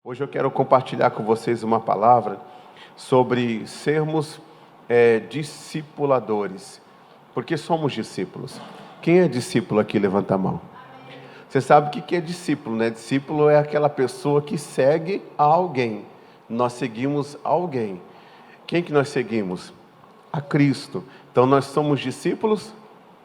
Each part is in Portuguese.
Hoje eu quero compartilhar com vocês uma palavra sobre sermos discipuladores. Porque somos discípulos. Quem é discípulo aqui? Levanta a mão. Você sabe o que é discípulo, né? Discípulo é aquela pessoa que segue a alguém. Nós seguimos alguém. Quem que nós seguimos? A Cristo. Então nós somos discípulos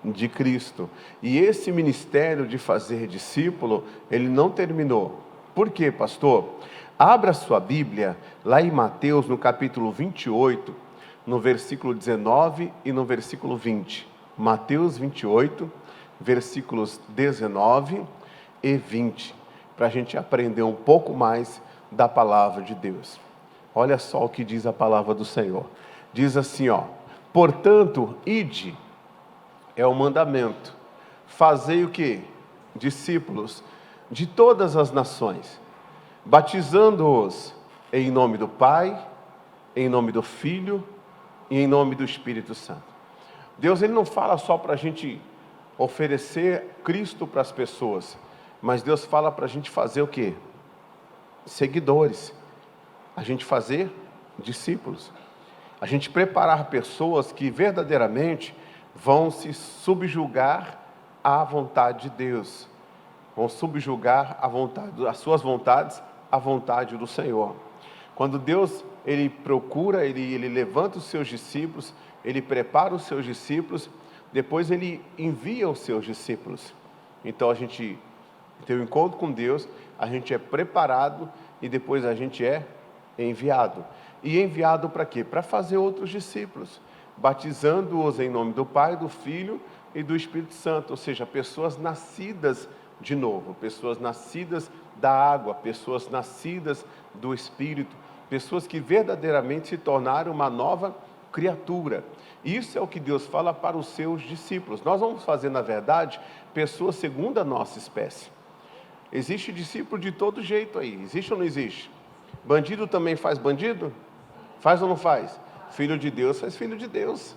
de Cristo. E esse ministério de fazer discípulo, ele não terminou. Por quê, pastor? Abra sua Bíblia lá em Mateus, no capítulo 28, no versículo 19 e no versículo 20. Mateus 28, versículos 19 e 20, para a gente aprender um pouco mais da palavra de Deus. Olha só o que diz a palavra do Senhor. Diz assim, portanto, ide, é o mandamento, fazei o quê? Discípulos de todas as nações, batizando-os em nome do Pai, em nome do Filho e em nome do Espírito Santo. Deus, ele não fala só para a gente oferecer Cristo para as pessoas, mas Deus fala para a gente fazer o quê? Seguidores, a gente fazer discípulos, a gente preparar pessoas que verdadeiramente vão se subjugar à vontade de Deus, vão subjugar as suas vontades à vontade do Senhor. Quando Deus, ele procura, ele levanta os seus discípulos, ele prepara os seus discípulos, depois ele envia os seus discípulos. Então a gente tem um encontro com Deus, a gente é preparado e depois a gente é enviado. E enviado para quê? Para fazer outros discípulos, batizando-os em nome do Pai, do Filho e do Espírito Santo, ou seja, pessoas nascidas de novo, pessoas nascidas da água, pessoas nascidas do Espírito, pessoas que verdadeiramente se tornaram uma nova criatura. Isso é o que Deus fala para os seus discípulos. Nós vamos fazer, na verdade, pessoas segundo a nossa espécie. Existe discípulo de todo jeito aí, existe ou não existe? Bandido também faz bandido? Faz ou não faz? Filho de Deus faz filho de Deus.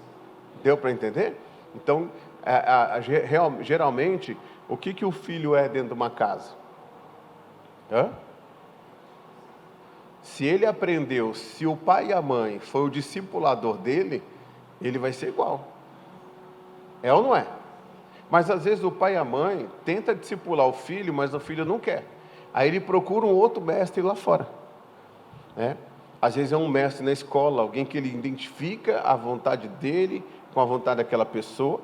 Deu para entender? Então, geralmente, o que o filho é dentro de uma casa? Se ele aprendeu, se o pai e a mãe foi o discipulador dele, ele vai ser igual. É ou não é? Mas às vezes o pai e a mãe tenta discipular o filho, mas o filho não quer. Aí ele procura um outro mestre lá fora. Às vezes é um mestre na escola, alguém que ele identifica a vontade dele com a vontade daquela pessoa,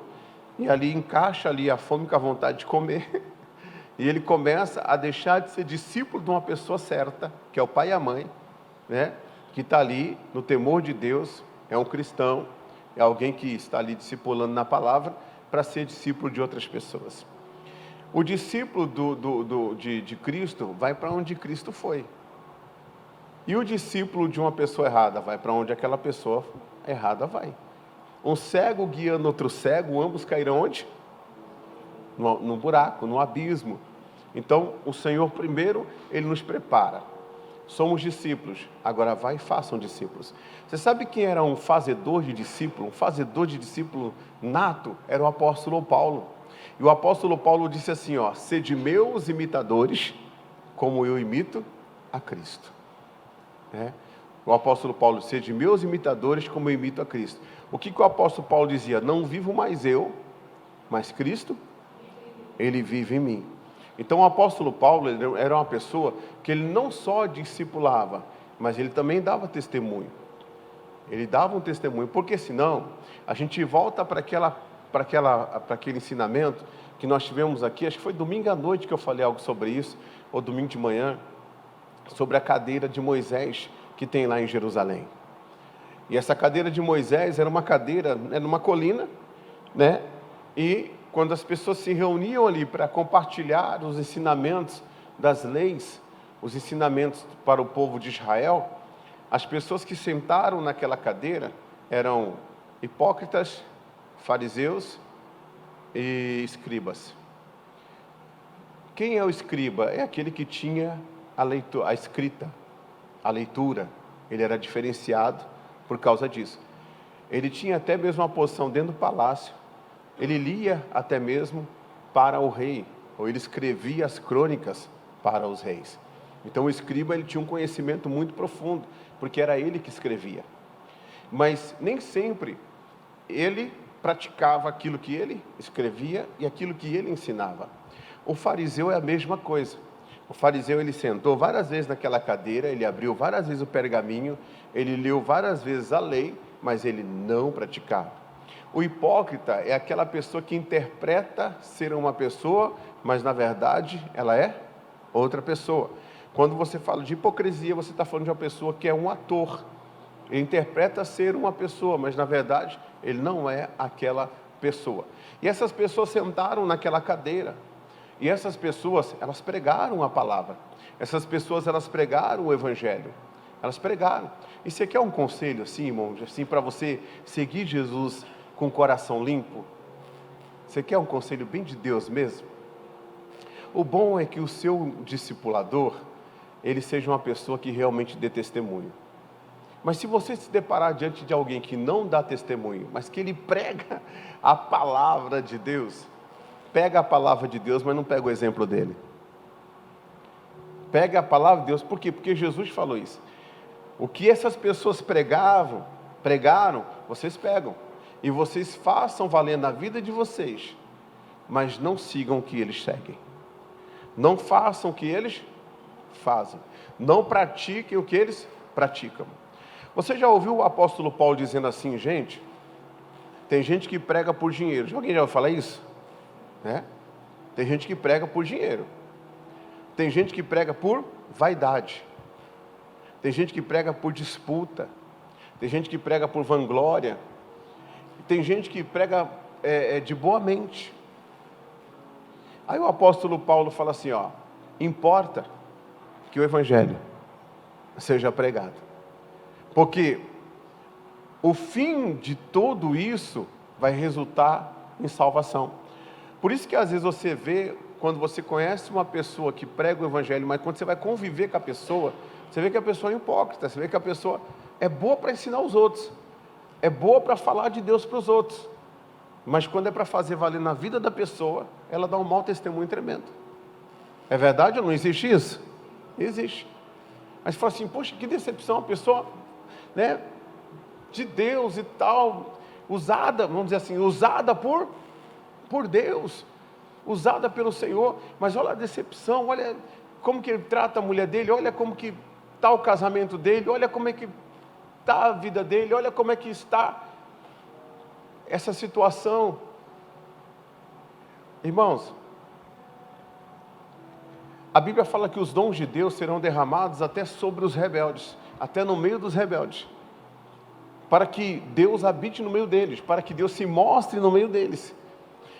e ali encaixa ali a fome com a vontade de comer, e ele começa a deixar de ser discípulo de uma pessoa certa, que é o pai e a mãe, que está ali no temor de Deus, é um cristão, é alguém que está ali discipulando na palavra, para ser discípulo de outras pessoas. O discípulo de Cristo vai para onde Cristo foi. E o discípulo de uma pessoa errada vai para onde aquela pessoa errada vai. Um cego guiando outro cego, ambos cairão onde? No buraco, no abismo. Então, o Senhor primeiro, ele nos prepara. Somos discípulos, agora vai e façam discípulos. Você sabe quem era um fazedor de discípulo? Um fazedor de discípulo nato? Era o apóstolo Paulo. E o apóstolo Paulo disse assim, sede meus imitadores, como eu imito a Cristo. O apóstolo Paulo, sede meus imitadores, como eu imito a Cristo. O que o apóstolo Paulo dizia? Não vivo mais eu, mas Cristo, ele vive em mim. Então o apóstolo Paulo era uma pessoa que ele não só discipulava, mas ele também dava testemunho. Ele dava um testemunho, porque senão a gente volta para aquele ensinamento que nós tivemos aqui, acho que foi domingo à noite que eu falei algo sobre isso, ou domingo de manhã, sobre a cadeira de Moisés que tem lá em Jerusalém. E essa cadeira de Moisés era uma cadeira, numa colina, e quando as pessoas se reuniam ali para compartilhar os ensinamentos das leis, os ensinamentos para o povo de Israel, as pessoas que sentaram naquela cadeira eram hipócritas, fariseus e escribas. Quem é o escriba? É aquele que tinha a escrita, a leitura. Ele era diferenciado por causa disso. Ele tinha até mesmo uma posição dentro do palácio. Ele lia até mesmo para o rei, ou ele escrevia as crônicas para os reis. Então o escriba, ele tinha um conhecimento muito profundo, porque era ele que escrevia. Mas nem sempre ele praticava aquilo que ele escrevia e aquilo que ele ensinava. O fariseu é a mesma coisa. O fariseu, ele sentou várias vezes naquela cadeira, ele abriu várias vezes o pergaminho, ele leu várias vezes a lei, mas ele não praticava. O hipócrita é aquela pessoa que interpreta ser uma pessoa, mas na verdade ela é outra pessoa. Quando você fala de hipocrisia, você está falando de uma pessoa que é um ator. Ele interpreta ser uma pessoa, mas na verdade ele não é aquela pessoa. E essas pessoas sentaram naquela cadeira. E essas pessoas, elas pregaram a palavra. Essas pessoas, elas pregaram o evangelho. Elas pregaram. E você quer um conselho assim, irmão, assim, para você seguir Jesus com o coração limpo? Você quer um conselho bem de Deus mesmo? O bom é que o seu discipulador, ele seja uma pessoa que realmente dê testemunho. Mas se você se deparar diante de alguém que não dá testemunho, mas que ele prega a palavra de Deus, pega a palavra de Deus, mas não pega o exemplo dele. Pega a palavra de Deus, por quê? Porque Jesus falou isso. O que essas pessoas pregaram, vocês pegam. E vocês façam valer na vida de vocês, mas não sigam o que eles seguem. Não façam o que eles fazem. Não pratiquem o que eles praticam. Você já ouviu o apóstolo Paulo dizendo assim, gente? Tem gente que prega por dinheiro. Alguém já ouviu falar isso? Tem gente que prega por dinheiro. Tem gente que prega por vaidade. Tem gente que prega por disputa. Tem gente que prega por vanglória. Tem gente que prega de boa mente. Aí o apóstolo Paulo fala assim, importa que o evangelho seja pregado. Porque o fim de tudo isso vai resultar em salvação. Por isso que às vezes você vê, quando você conhece uma pessoa que prega o evangelho, mas quando você vai conviver com a pessoa, você vê que a pessoa é hipócrita, você vê que a pessoa é boa para ensinar os outros, é boa para falar de Deus para os outros, mas quando é para fazer valer na vida da pessoa, ela dá um mau testemunho tremendo. É verdade ou não existe isso? Existe. Mas você fala assim, poxa, que decepção, a pessoa, de Deus e tal, usada, vamos dizer assim, usada por Deus, usada pelo Senhor, mas olha a decepção, olha como que ele trata a mulher dele, olha como que está o casamento dele, olha como é que está a vida dele, olha como é que está essa situação. Irmãos, a Bíblia fala que os dons de Deus serão derramados até sobre os rebeldes, até no meio dos rebeldes, para que Deus habite no meio deles, para que Deus se mostre no meio deles.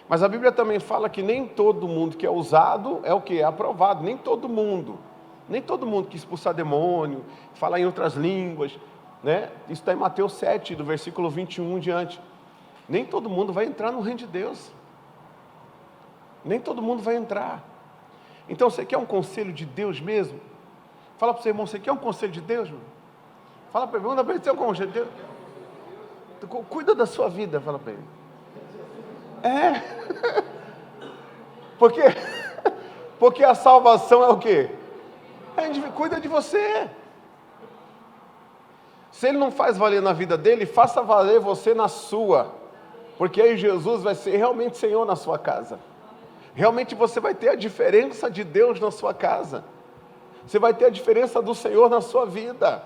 Mas a Bíblia também fala que nem todo mundo que é usado é o que? É aprovado. Nem todo mundo que expulsar demônio, falar em outras línguas, Isso está em Mateus 7, do versículo 21 em diante. Nem todo mundo vai entrar no reino de Deus. Nem todo mundo vai entrar. Então você quer um conselho de Deus mesmo? Fala para o seu irmão, você quer um conselho de Deus? Irmão? Fala para ele, manda para ele, você quer um conselho de Deus? Cuida da sua vida, fala para ele. Porque a salvação é o quê? Cuida de você. Se ele não faz valer na vida dele, faça valer você na sua. Porque aí Jesus vai ser realmente Senhor na sua casa. Realmente você vai ter a diferença de Deus na sua casa. Você vai ter a diferença do Senhor na sua vida.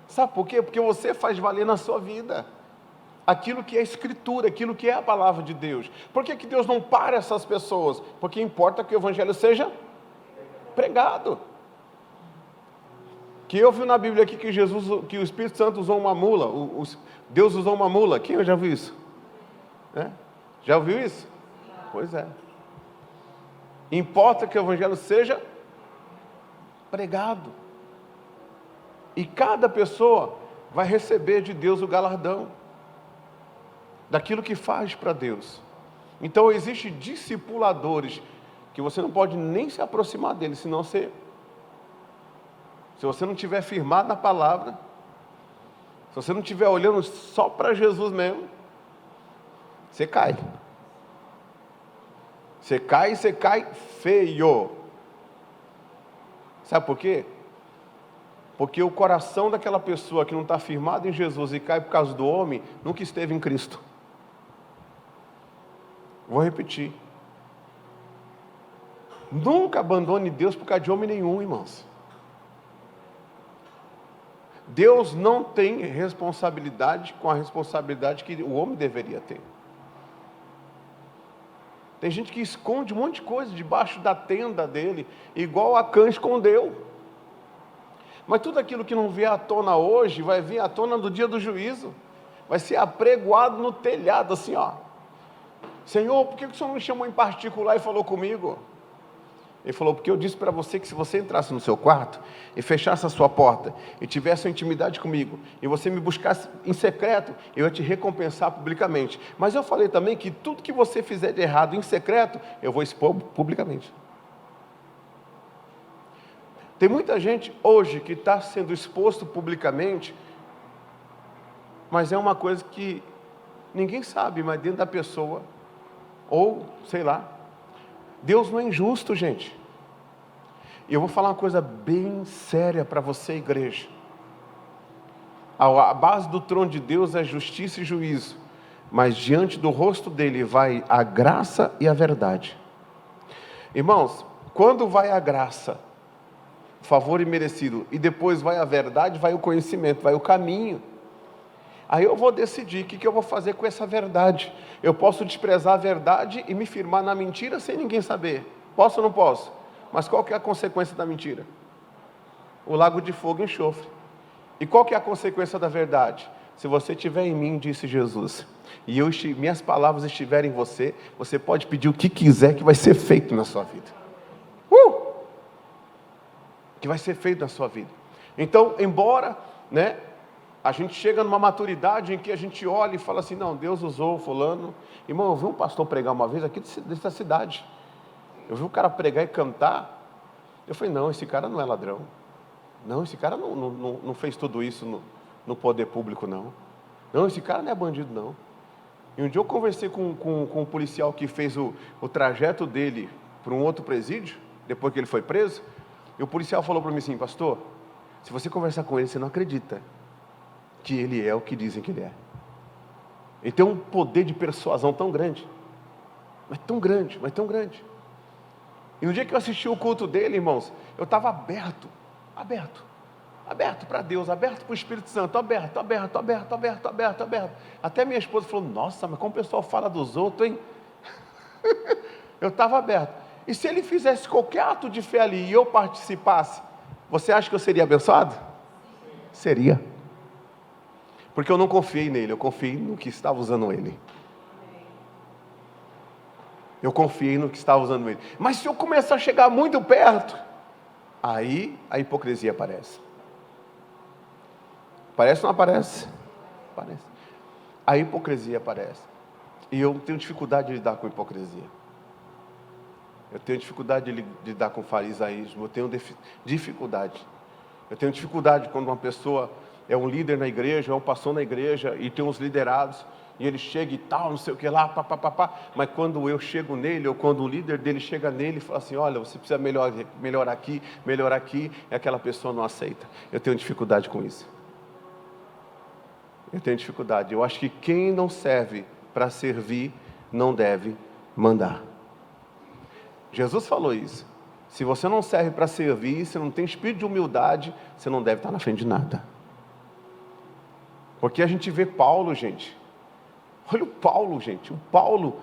Sabe por quê? Porque você faz valer na sua vida aquilo que é a Escritura, aquilo que é a palavra de Deus. Por que Deus não para essas pessoas? Porque importa que o Evangelho seja pregado. Que eu vi na Bíblia aqui que o Espírito Santo usou uma mula, Deus usou uma mula. Quem já viu isso? Já ouviu isso? Pois é. Importa que o Evangelho seja pregado. E cada pessoa vai receber de Deus o galardão daquilo que faz para Deus. Então existem discipuladores que você não pode nem se aproximar deles, senão se você não estiver firmado na palavra, se você não estiver olhando só para Jesus mesmo, você cai. Você cai feio. Sabe por quê? Porque o coração daquela pessoa que não está firmado em Jesus e cai por causa do homem, nunca esteve em Cristo. Vou repetir. Nunca abandone Deus por causa de homem nenhum, irmãos. Deus não tem responsabilidade com a responsabilidade que o homem deveria ter. Tem gente que esconde um monte de coisa debaixo da tenda dele, igual Acã escondeu. Mas tudo aquilo que não vier à tona hoje, vai vir à tona no dia do juízo. Vai ser apregoado no telhado, assim, ó. Senhor, por que o Senhor não me chamou em particular e falou comigo? Ele falou, porque eu disse para você que se você entrasse no seu quarto e fechasse a sua porta e tivesse uma intimidade comigo e você me buscasse em secreto, eu ia te recompensar publicamente. Mas eu falei também que tudo que você fizer de errado em secreto, eu vou expor publicamente. Tem muita gente hoje que está sendo exposto publicamente, mas é uma coisa que ninguém sabe, mas dentro da pessoa, ou sei lá. Deus não é injusto, gente. E eu vou falar uma coisa bem séria para você, igreja. A base do trono de Deus é justiça e juízo, mas diante do rosto dele vai a graça e a verdade. Irmãos, quando vai a graça, favor imerecido, e depois vai a verdade, vai o conhecimento, vai o caminho. Aí eu vou decidir o que eu vou fazer com essa verdade. Eu posso desprezar a verdade e me firmar na mentira sem ninguém saber. Posso ou não posso? Mas qual que é a consequência da mentira? O lago de fogo e enxofre. E qual que é a consequência da verdade? Se você estiver em mim, disse Jesus, e minhas palavras estiverem em você, você pode pedir o que quiser que vai ser feito na sua vida. Que vai ser feito na sua vida. Então, embora, a gente chega numa maturidade em que a gente olha e fala assim, não, Deus usou fulano. Irmão, eu vi um pastor pregar uma vez aqui dessa cidade. Eu vi um cara pregar e cantar. Eu falei, não, esse cara não é ladrão. Não, esse cara não fez tudo isso no poder público, não. Não, esse cara não é bandido, não. E um dia eu conversei com um policial que fez o trajeto dele para um outro presídio, depois que ele foi preso. E o policial falou para mim assim, pastor, se você conversar com ele, você não acredita que ele é o que dizem que ele é. Ele tem um poder de persuasão tão grande, mas tão grande, mas tão grande. E no dia que eu assisti o culto dele, irmãos, eu estava aberto para Deus, aberto para o Espírito Santo, aberto. Até minha esposa falou, nossa, mas como o pessoal fala dos outros, hein? Eu estava aberto. E se ele fizesse qualquer ato de fé ali e eu participasse, você acha que eu seria abençoado? Seria. Porque eu não confiei nele, eu confiei no que estava usando ele. Eu confiei no que estava usando ele. Mas se eu começar a chegar muito perto, aí a hipocrisia aparece. Aparece ou não aparece? Aparece. A hipocrisia aparece. E eu tenho dificuldade de lidar com hipocrisia. Eu tenho dificuldade de lidar com farisaísmo. Eu tenho dificuldade. Eu tenho dificuldade quando uma pessoa é um líder na igreja, é um pastor na igreja, e tem uns liderados, e ele chega e tal, não sei o que lá, mas quando eu chego nele, ou quando o líder dele chega nele e fala assim, olha, você precisa melhorar aqui, e aquela pessoa não aceita. Eu tenho dificuldade com isso. Eu tenho dificuldade. Eu acho que quem não serve para servir, não deve mandar. Jesus falou isso. Se você não serve para servir, se não tem espírito de humildade, você não deve estar na frente de nada. Porque a gente vê Paulo, gente. Olha o Paulo, gente. Paulo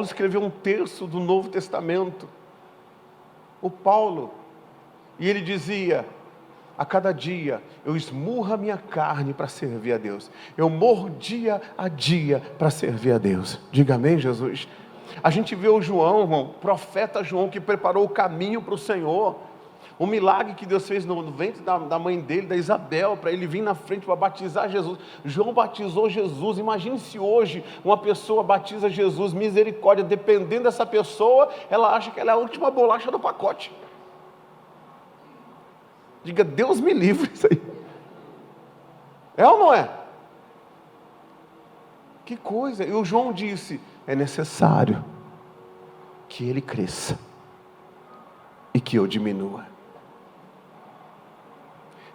escreveu um terço do Novo Testamento. O Paulo. E ele dizia, a cada dia, eu esmurro a minha carne para servir a Deus. Eu morro dia a dia para servir a Deus. Diga amém, Jesus. A gente vê o João, irmão, o profeta João, que preparou o caminho para o Senhor. O milagre que Deus fez no ventre da mãe dele, da Isabel, para ele vir na frente para batizar Jesus. João batizou Jesus. Imagine se hoje uma pessoa batiza Jesus, misericórdia, dependendo dessa pessoa, ela acha que ela é a última bolacha do pacote. Diga, Deus me livre isso aí. É ou não é? Que coisa. E o João disse, é necessário que ele cresça e que eu diminua.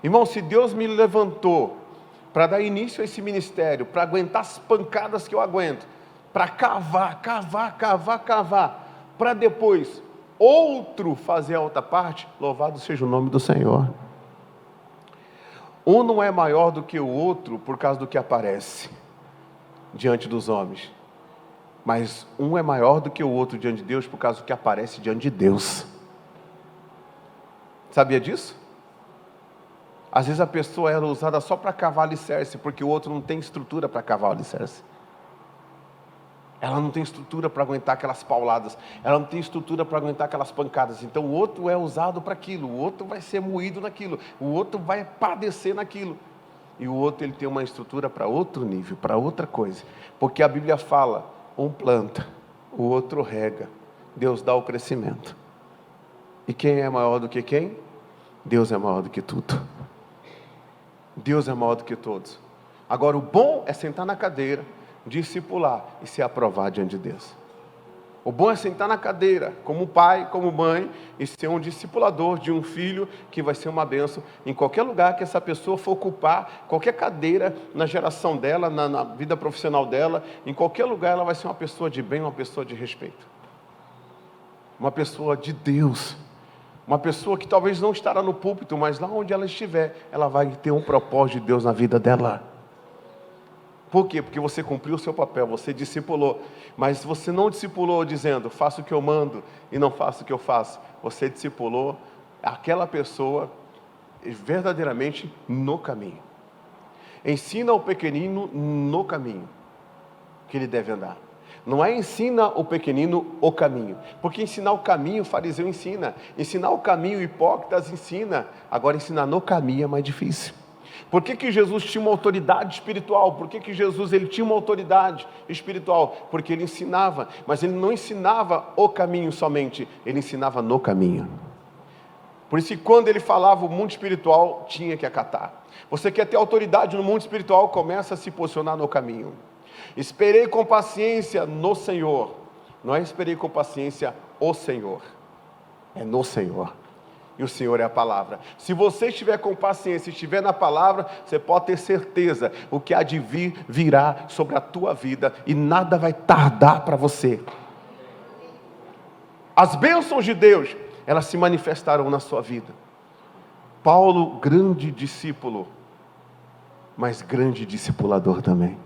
Irmão, se Deus me levantou para dar início a esse ministério, para aguentar as pancadas que eu aguento, para cavar, para depois outro fazer a outra parte, louvado seja o nome do Senhor. Um não é maior do que o outro por causa do que aparece diante dos homens, mas um é maior do que o outro diante de Deus por causa do que aparece diante de Deus. Sabia disso? Às vezes a pessoa era usada só para cavar alicerce, porque o outro não tem estrutura para cavar alicerce. Ela não tem estrutura para aguentar aquelas pauladas, ela não tem estrutura para aguentar aquelas pancadas. Então o outro é usado para aquilo, o outro vai ser moído naquilo, o outro vai padecer naquilo. E o outro ele tem uma estrutura para outro nível, para outra coisa. Porque a Bíblia fala, um planta, o outro rega, Deus dá o crescimento. E quem é maior do que quem? Deus é maior do que tudo. Deus é maior do que todos. Agora o bom é sentar na cadeira, discipular e se aprovar diante de Deus. O bom é sentar na cadeira, como pai, como mãe, e ser um discipulador de um filho que vai ser uma bênção em qualquer lugar que essa pessoa for ocupar, qualquer cadeira na geração dela, na vida profissional dela, em qualquer lugar ela vai ser uma pessoa de bem, uma pessoa de respeito. Uma pessoa de Deus. Uma pessoa que talvez não estará no púlpito, mas lá onde ela estiver, ela vai ter um propósito de Deus na vida dela. Por quê? Porque você cumpriu o seu papel, você discipulou. Mas você não discipulou dizendo, faço o que eu mando e não faço o que eu faço. Você discipulou aquela pessoa verdadeiramente no caminho. Ensina o pequenino no caminho que ele deve andar. Não é ensina o pequenino o caminho. Porque ensinar o caminho, o fariseu ensina. Ensinar o caminho, o hipócritas ensina. Agora ensinar no caminho é mais difícil. Por que Jesus tinha uma autoridade espiritual? Por que Jesus ele tinha uma autoridade espiritual? Porque ele ensinava. Mas ele não ensinava o caminho somente. Ele ensinava no caminho. Por isso que quando ele falava o mundo espiritual, tinha que acatar. Você quer ter autoridade no mundo espiritual, começa a se posicionar no caminho. Esperei com paciência no Senhor. Não é esperei com paciência o Senhor. É no Senhor. E o Senhor é a palavra. Se você estiver com paciência, estiver na palavra, você pode ter certeza, o que há de vir, virá sobre a tua vida, e nada vai tardar para você. As bênçãos de Deus, elas se manifestarão na sua vida. Paulo, grande discípulo, mas grande discipulador também.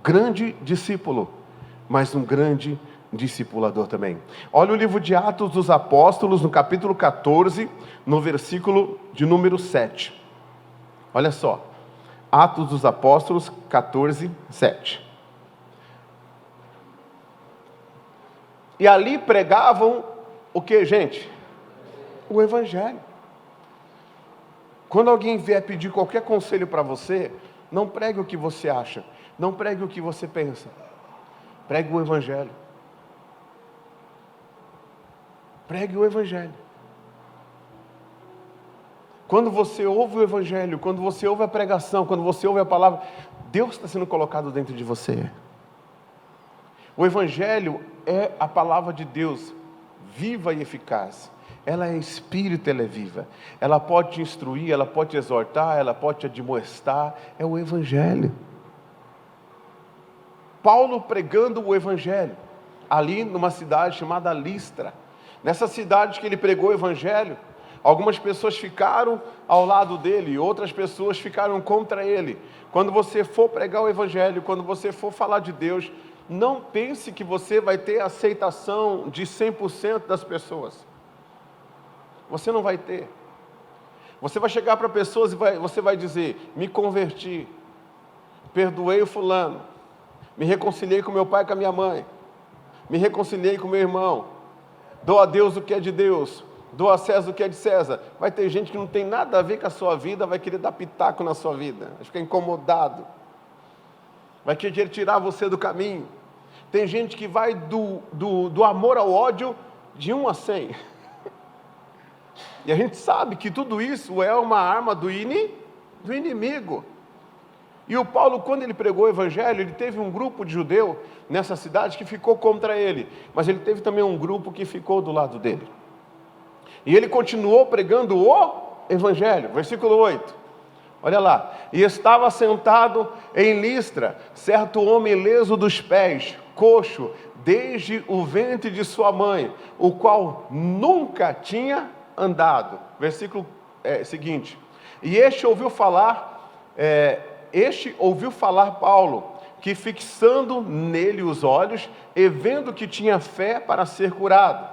Grande discípulo, mas um grande discipulador também. Olha o livro de Atos dos Apóstolos, no capítulo 14, no versículo de número 7. Olha só, Atos dos Apóstolos 14, 7. E ali pregavam o que, gente? O Evangelho. Quando alguém vier pedir qualquer conselho para você, não pregue o que você acha, não pregue o que você pensa, pregue o Evangelho. Pregue o Evangelho. Quando você ouve o Evangelho, quando você ouve a pregação, quando você ouve a palavra, Deus está sendo colocado dentro de você. O Evangelho é a palavra de Deus, viva e eficaz. Ela é espírito, ela é viva. Ela pode te instruir, ela pode te exortar, ela pode te admoestar. É o Evangelho. Paulo pregando o Evangelho, ali numa cidade chamada Listra. Nessa cidade que ele pregou o Evangelho, algumas pessoas ficaram ao lado dele, outras pessoas ficaram contra ele. Quando você for pregar o Evangelho, quando você for falar de Deus, não pense que você vai ter aceitação de 100% das pessoas. Você não vai ter. Você vai chegar para pessoas e você vai dizer, me converti, perdoei o fulano, me reconciliei com meu pai e com a minha mãe, me reconciliei com meu irmão, dou a Deus o que é de Deus, dou a César o que é de César. Vai ter gente que não tem nada a ver com a sua vida, vai querer dar pitaco na sua vida, vai ficar incomodado, vai querer tirar você do caminho. Tem gente que vai do amor ao ódio de 1 a 100. E a gente sabe que tudo isso é uma arma do inimigo. E o Paulo, quando ele pregou o Evangelho, ele teve um grupo de judeu nessa cidade que ficou contra ele, mas ele teve também um grupo que ficou do lado dele. E ele continuou pregando o evangelho. Versículo 8. Olha lá. E estava sentado em Listra, certo homem leso dos pés, coxo, desde o ventre de sua mãe, o qual nunca tinha andado. Versículo seguinte. E este ouviu falar Paulo, que fixando nele os olhos, e vendo que tinha fé para ser curado,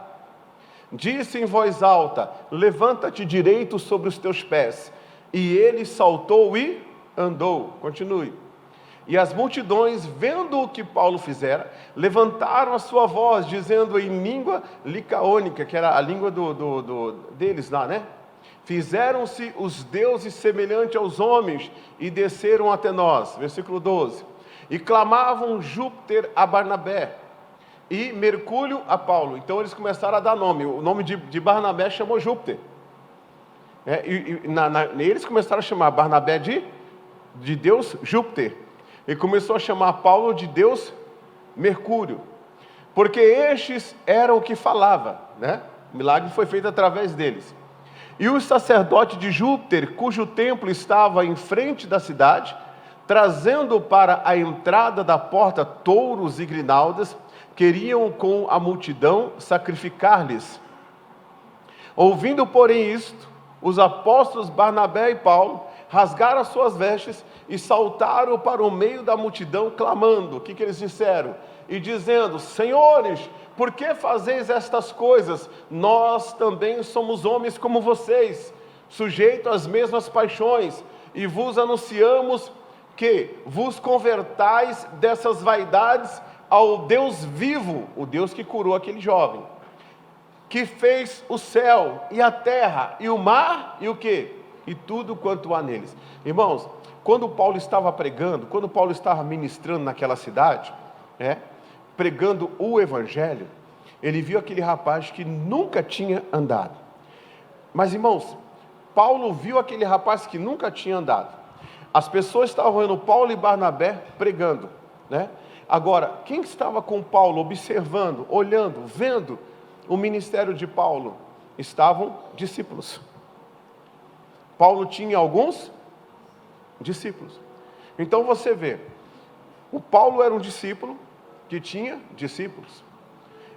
disse em voz alta: levanta-te direito sobre os teus pés. E ele saltou e andou. Continue. E as multidões, vendo o que Paulo fizera, levantaram a sua voz, dizendo em língua licaônica, que era a língua deles lá, né? Fizeram-se os deuses semelhantes aos homens e desceram até nós. Versículo 12. E clamavam Júpiter a Barnabé e Mercúrio a Paulo. Então eles começaram a dar nome. O nome de Barnabé chamou Júpiter. Eles começaram a chamar Barnabé de Deus Júpiter. E começou a chamar Paulo de Deus Mercúrio. Porque estes eram o que falava, né? O milagre foi feito através deles. E o sacerdote de Júpiter, cujo templo estava em frente da cidade, trazendo para a entrada da porta touros e grinaldas, queriam com a multidão sacrificar-lhes. Ouvindo, porém, isto, os apóstolos Barnabé e Paulo rasgaram as suas vestes e saltaram para o meio da multidão, clamando. O que eles disseram? E dizendo: senhores, por que fazeis estas coisas? Nós também somos homens como vocês, sujeitos às mesmas paixões, e vos anunciamos que vos convertais dessas vaidades ao Deus vivo, o Deus que curou aquele jovem, que fez o céu e a terra e o mar e o quê? E tudo quanto há neles. Irmãos, quando Paulo estava pregando, quando Paulo estava ministrando naquela cidade, pregando o evangelho, ele viu aquele rapaz que nunca tinha andado. Mas, irmãos, Paulo viu aquele rapaz que nunca tinha andado. As pessoas estavam vendo Paulo e Barnabé pregando, né? Agora, quem estava com Paulo observando, olhando, vendo o ministério de Paulo? Estavam discípulos. Paulo tinha alguns discípulos. Então você vê, o Paulo era um discípulo que tinha discípulos.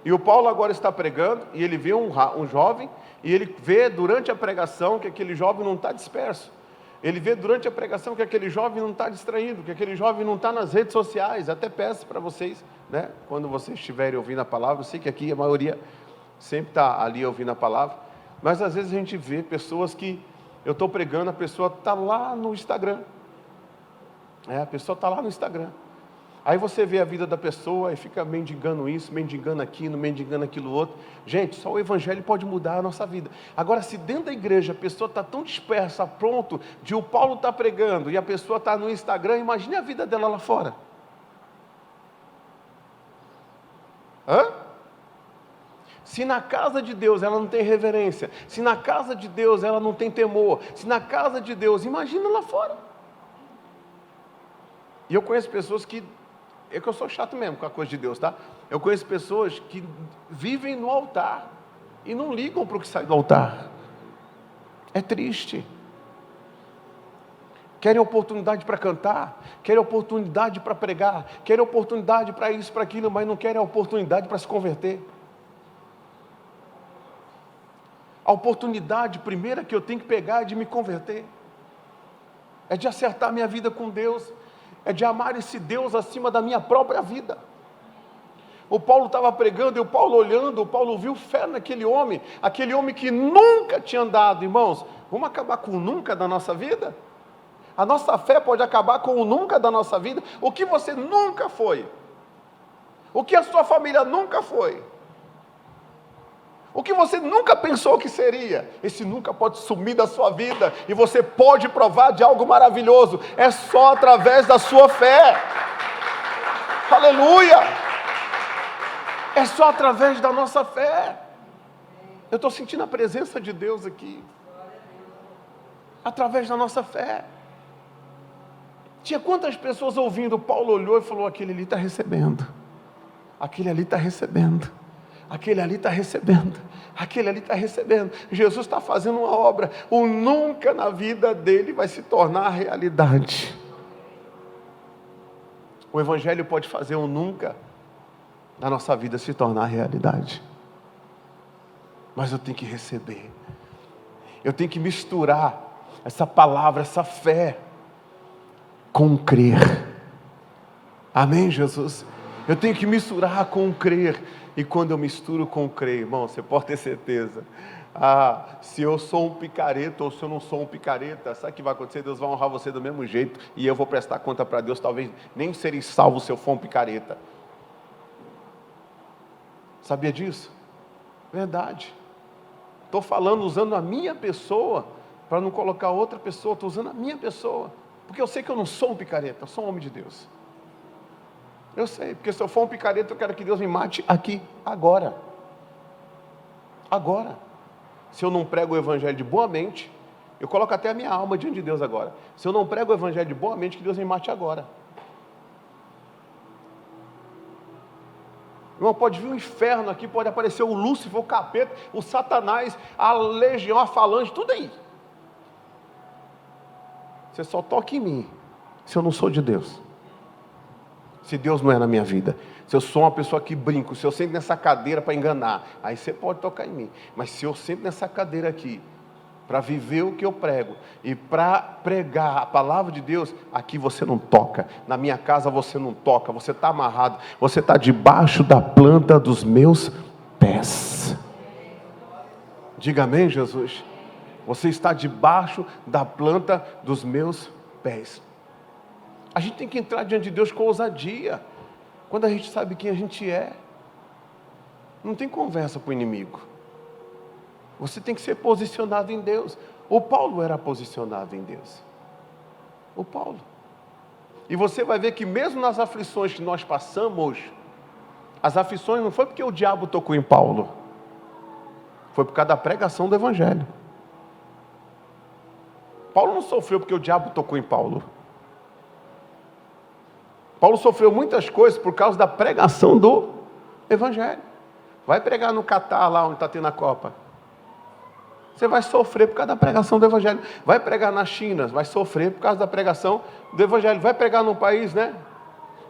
E o Paulo agora está pregando, e ele vê um jovem, e ele vê durante a pregação que aquele jovem não está disperso. Ele vê durante a pregação que aquele jovem não está distraído, que aquele jovem não está nas redes sociais. Até peço para vocês, né, quando vocês estiverem ouvindo a palavra, eu sei que aqui a maioria sempre está ali ouvindo a palavra, mas às vezes a gente vê pessoas que, eu estou pregando, a pessoa está lá no Instagram. A pessoa está lá no Instagram. Aí você vê a vida da pessoa e fica mendigando isso, mendigando aquilo, mendigando aquilo outro. Gente, só o evangelho pode mudar a nossa vida. Agora, se dentro da igreja a pessoa está tão dispersa, pronto, de o Paulo está pregando e a pessoa está no Instagram, imagine a vida dela lá fora. Se na casa de Deus ela não tem reverência, se na casa de Deus ela não tem temor, se na casa de Deus, imagina lá fora. E eu conheço pessoas que eu sou chato mesmo com a coisa de Deus, tá? Eu conheço pessoas que vivem no altar e não ligam para o que sai do altar. É triste. Querem oportunidade para cantar, querem oportunidade para pregar, querem oportunidade para isso, para aquilo, mas não querem a oportunidade para se converter. A oportunidade primeira que eu tenho que pegar é de me converter, é de acertar minha vida com Deus, é de amar esse Deus acima da minha própria vida. O Paulo estava pregando, e o Paulo olhando, o Paulo viu fé naquele homem, aquele homem que nunca tinha andado. Irmãos, vamos acabar com o nunca da nossa vida? A nossa fé pode acabar com o nunca da nossa vida? O que você nunca foi? O que a sua família nunca foi? O que você nunca pensou que seria? Esse nunca pode sumir da sua vida, e você pode provar de algo maravilhoso. É só através da sua fé. Aleluia! É só através da nossa fé. Eu estou sentindo a presença de Deus aqui. Através da nossa fé. Tinha quantas pessoas ouvindo? Paulo olhou e falou: aquele ali está recebendo. Aquele ali está recebendo. aquele ali está recebendo, aquele ali está recebendo. Jesus está fazendo uma obra, o nunca na vida dele vai se tornar realidade. O Evangelho pode fazer um nunca na nossa vida se tornar realidade. Mas eu tenho que receber. Eu tenho que misturar essa palavra, essa fé, com crer. Amém, Jesus? Eu tenho que misturar com crer. E quando eu misturo com crer, irmão, você pode ter certeza. Se eu sou um picareta ou se eu não sou um picareta, sabe o que vai acontecer? Deus vai honrar você do mesmo jeito. E eu vou prestar conta para Deus, talvez nem serei salvo se eu for um picareta. Sabia disso? Verdade. Estou falando usando a minha pessoa, para não colocar outra pessoa, estou usando a minha pessoa. Porque eu sei que eu não sou um picareta, eu sou um homem de Deus. Eu sei, porque se eu for um picareta, eu quero que Deus me mate aqui, agora. Agora. Se eu não prego o Evangelho de boa mente, eu coloco até a minha alma diante de Deus agora. Se eu não prego o Evangelho de boa mente, que Deus me mate agora. Irmão, pode vir um inferno aqui, pode aparecer o Lúcifer, o capeta, o Satanás, a legião, a falange, tudo aí. Você só toca em mim, se eu não sou de Deus. Se Deus não é na minha vida. Se eu sou uma pessoa que brinco, se eu sento nessa cadeira para enganar, aí você pode tocar em mim. Mas se eu sento nessa cadeira aqui, para viver o que eu prego, e para pregar a palavra de Deus, aqui você não toca, na minha casa você não toca, você está amarrado, você está debaixo da planta dos meus pés. Diga amém, Jesus. Você está debaixo da planta dos meus pés. A gente tem que entrar diante de Deus com ousadia, quando a gente sabe quem a gente é. Não tem conversa com o inimigo. Você tem que ser posicionado em Deus. O Paulo era posicionado em Deus. O Paulo. E você vai ver que mesmo nas aflições que nós passamos, as aflições não foi porque o diabo tocou em Paulo. Foi por causa da pregação do Evangelho. Paulo não sofreu porque o diabo tocou em Paulo. Paulo sofreu muitas coisas por causa da pregação do Evangelho. Vai pregar no Catar, lá onde está tendo a Copa. Você vai sofrer por causa da pregação do Evangelho. Vai pregar na China, vai sofrer por causa da pregação do Evangelho. Vai pregar num país, né,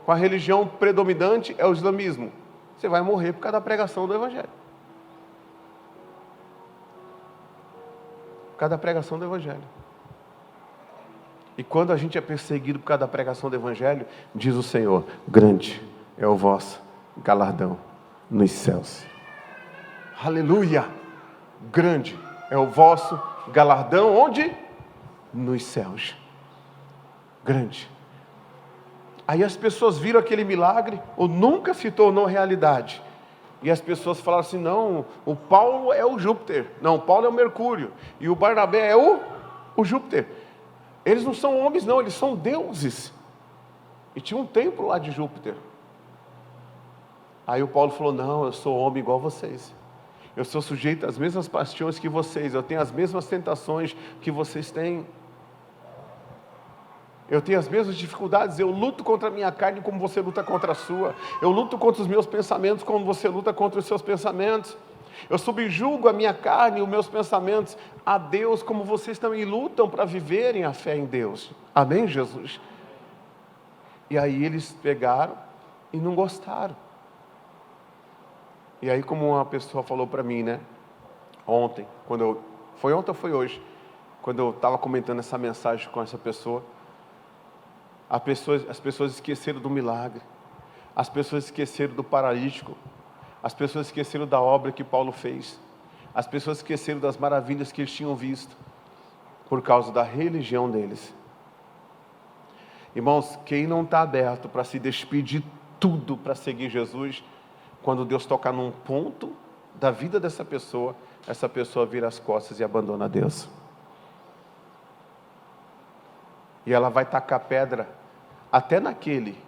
com a religião predominante é o islamismo. Você vai morrer por causa da pregação do Evangelho. Por causa da pregação do Evangelho. E quando a gente é perseguido por causa da pregação do Evangelho, diz o Senhor, grande é o vosso galardão nos céus. Aleluia! Grande é o vosso galardão, onde? Nos céus. Grande. Aí as pessoas viram aquele milagre, ou nunca se tornou realidade. E as pessoas falaram assim, não, o Paulo é o Júpiter. Não, o Paulo é o Mercúrio. E o Barnabé é o Júpiter. Eles não são homens não, eles são deuses. E tinha um templo lá de Júpiter. Aí o Paulo falou, não, eu sou homem igual vocês. Eu sou sujeito às mesmas paixões que vocês. Eu tenho as mesmas tentações que vocês têm. Eu tenho as mesmas dificuldades. Eu luto contra a minha carne como você luta contra a sua. Eu luto contra os meus pensamentos como você luta contra os seus pensamentos. Eu subjugo a minha carne e os meus pensamentos a Deus, como vocês também lutam para viverem a fé em Deus. Amém, Jesus? E aí eles pegaram e não gostaram. E aí, como uma pessoa falou para mim, né? Ontem, foi ontem ou foi hoje? Quando eu estava comentando essa mensagem com essa pessoa, as pessoas esqueceram do milagre. As pessoas esqueceram do paralítico. As pessoas esqueceram da obra que Paulo fez. As pessoas esqueceram das maravilhas que eles tinham visto, por causa da religião deles. Irmãos, quem não está aberto para se despedir de tudo para seguir Jesus, quando Deus tocar num ponto da vida dessa pessoa, essa pessoa vira as costas e abandona Deus. E ela vai tacar pedra até naquele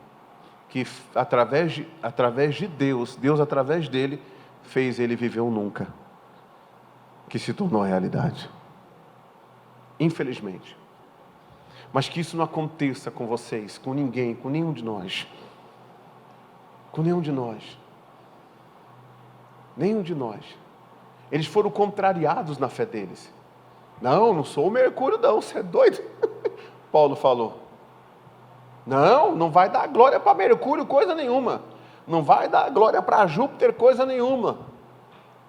que através de Deus através dele, fez ele viver um nunca, que se tornou realidade. Infelizmente. Mas que isso não aconteça com vocês, com ninguém, com nenhum de nós. Com nenhum de nós. Nenhum de nós. Eles foram contrariados na fé deles. Não sou o Mercúrio não, você é doido? Paulo falou. Não vai dar glória para Mercúrio coisa nenhuma. Não vai dar glória para Júpiter coisa nenhuma.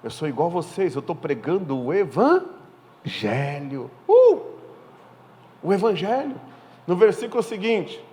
Eu sou igual a vocês, eu estou pregando o Evangelho. O Evangelho. No versículo seguinte: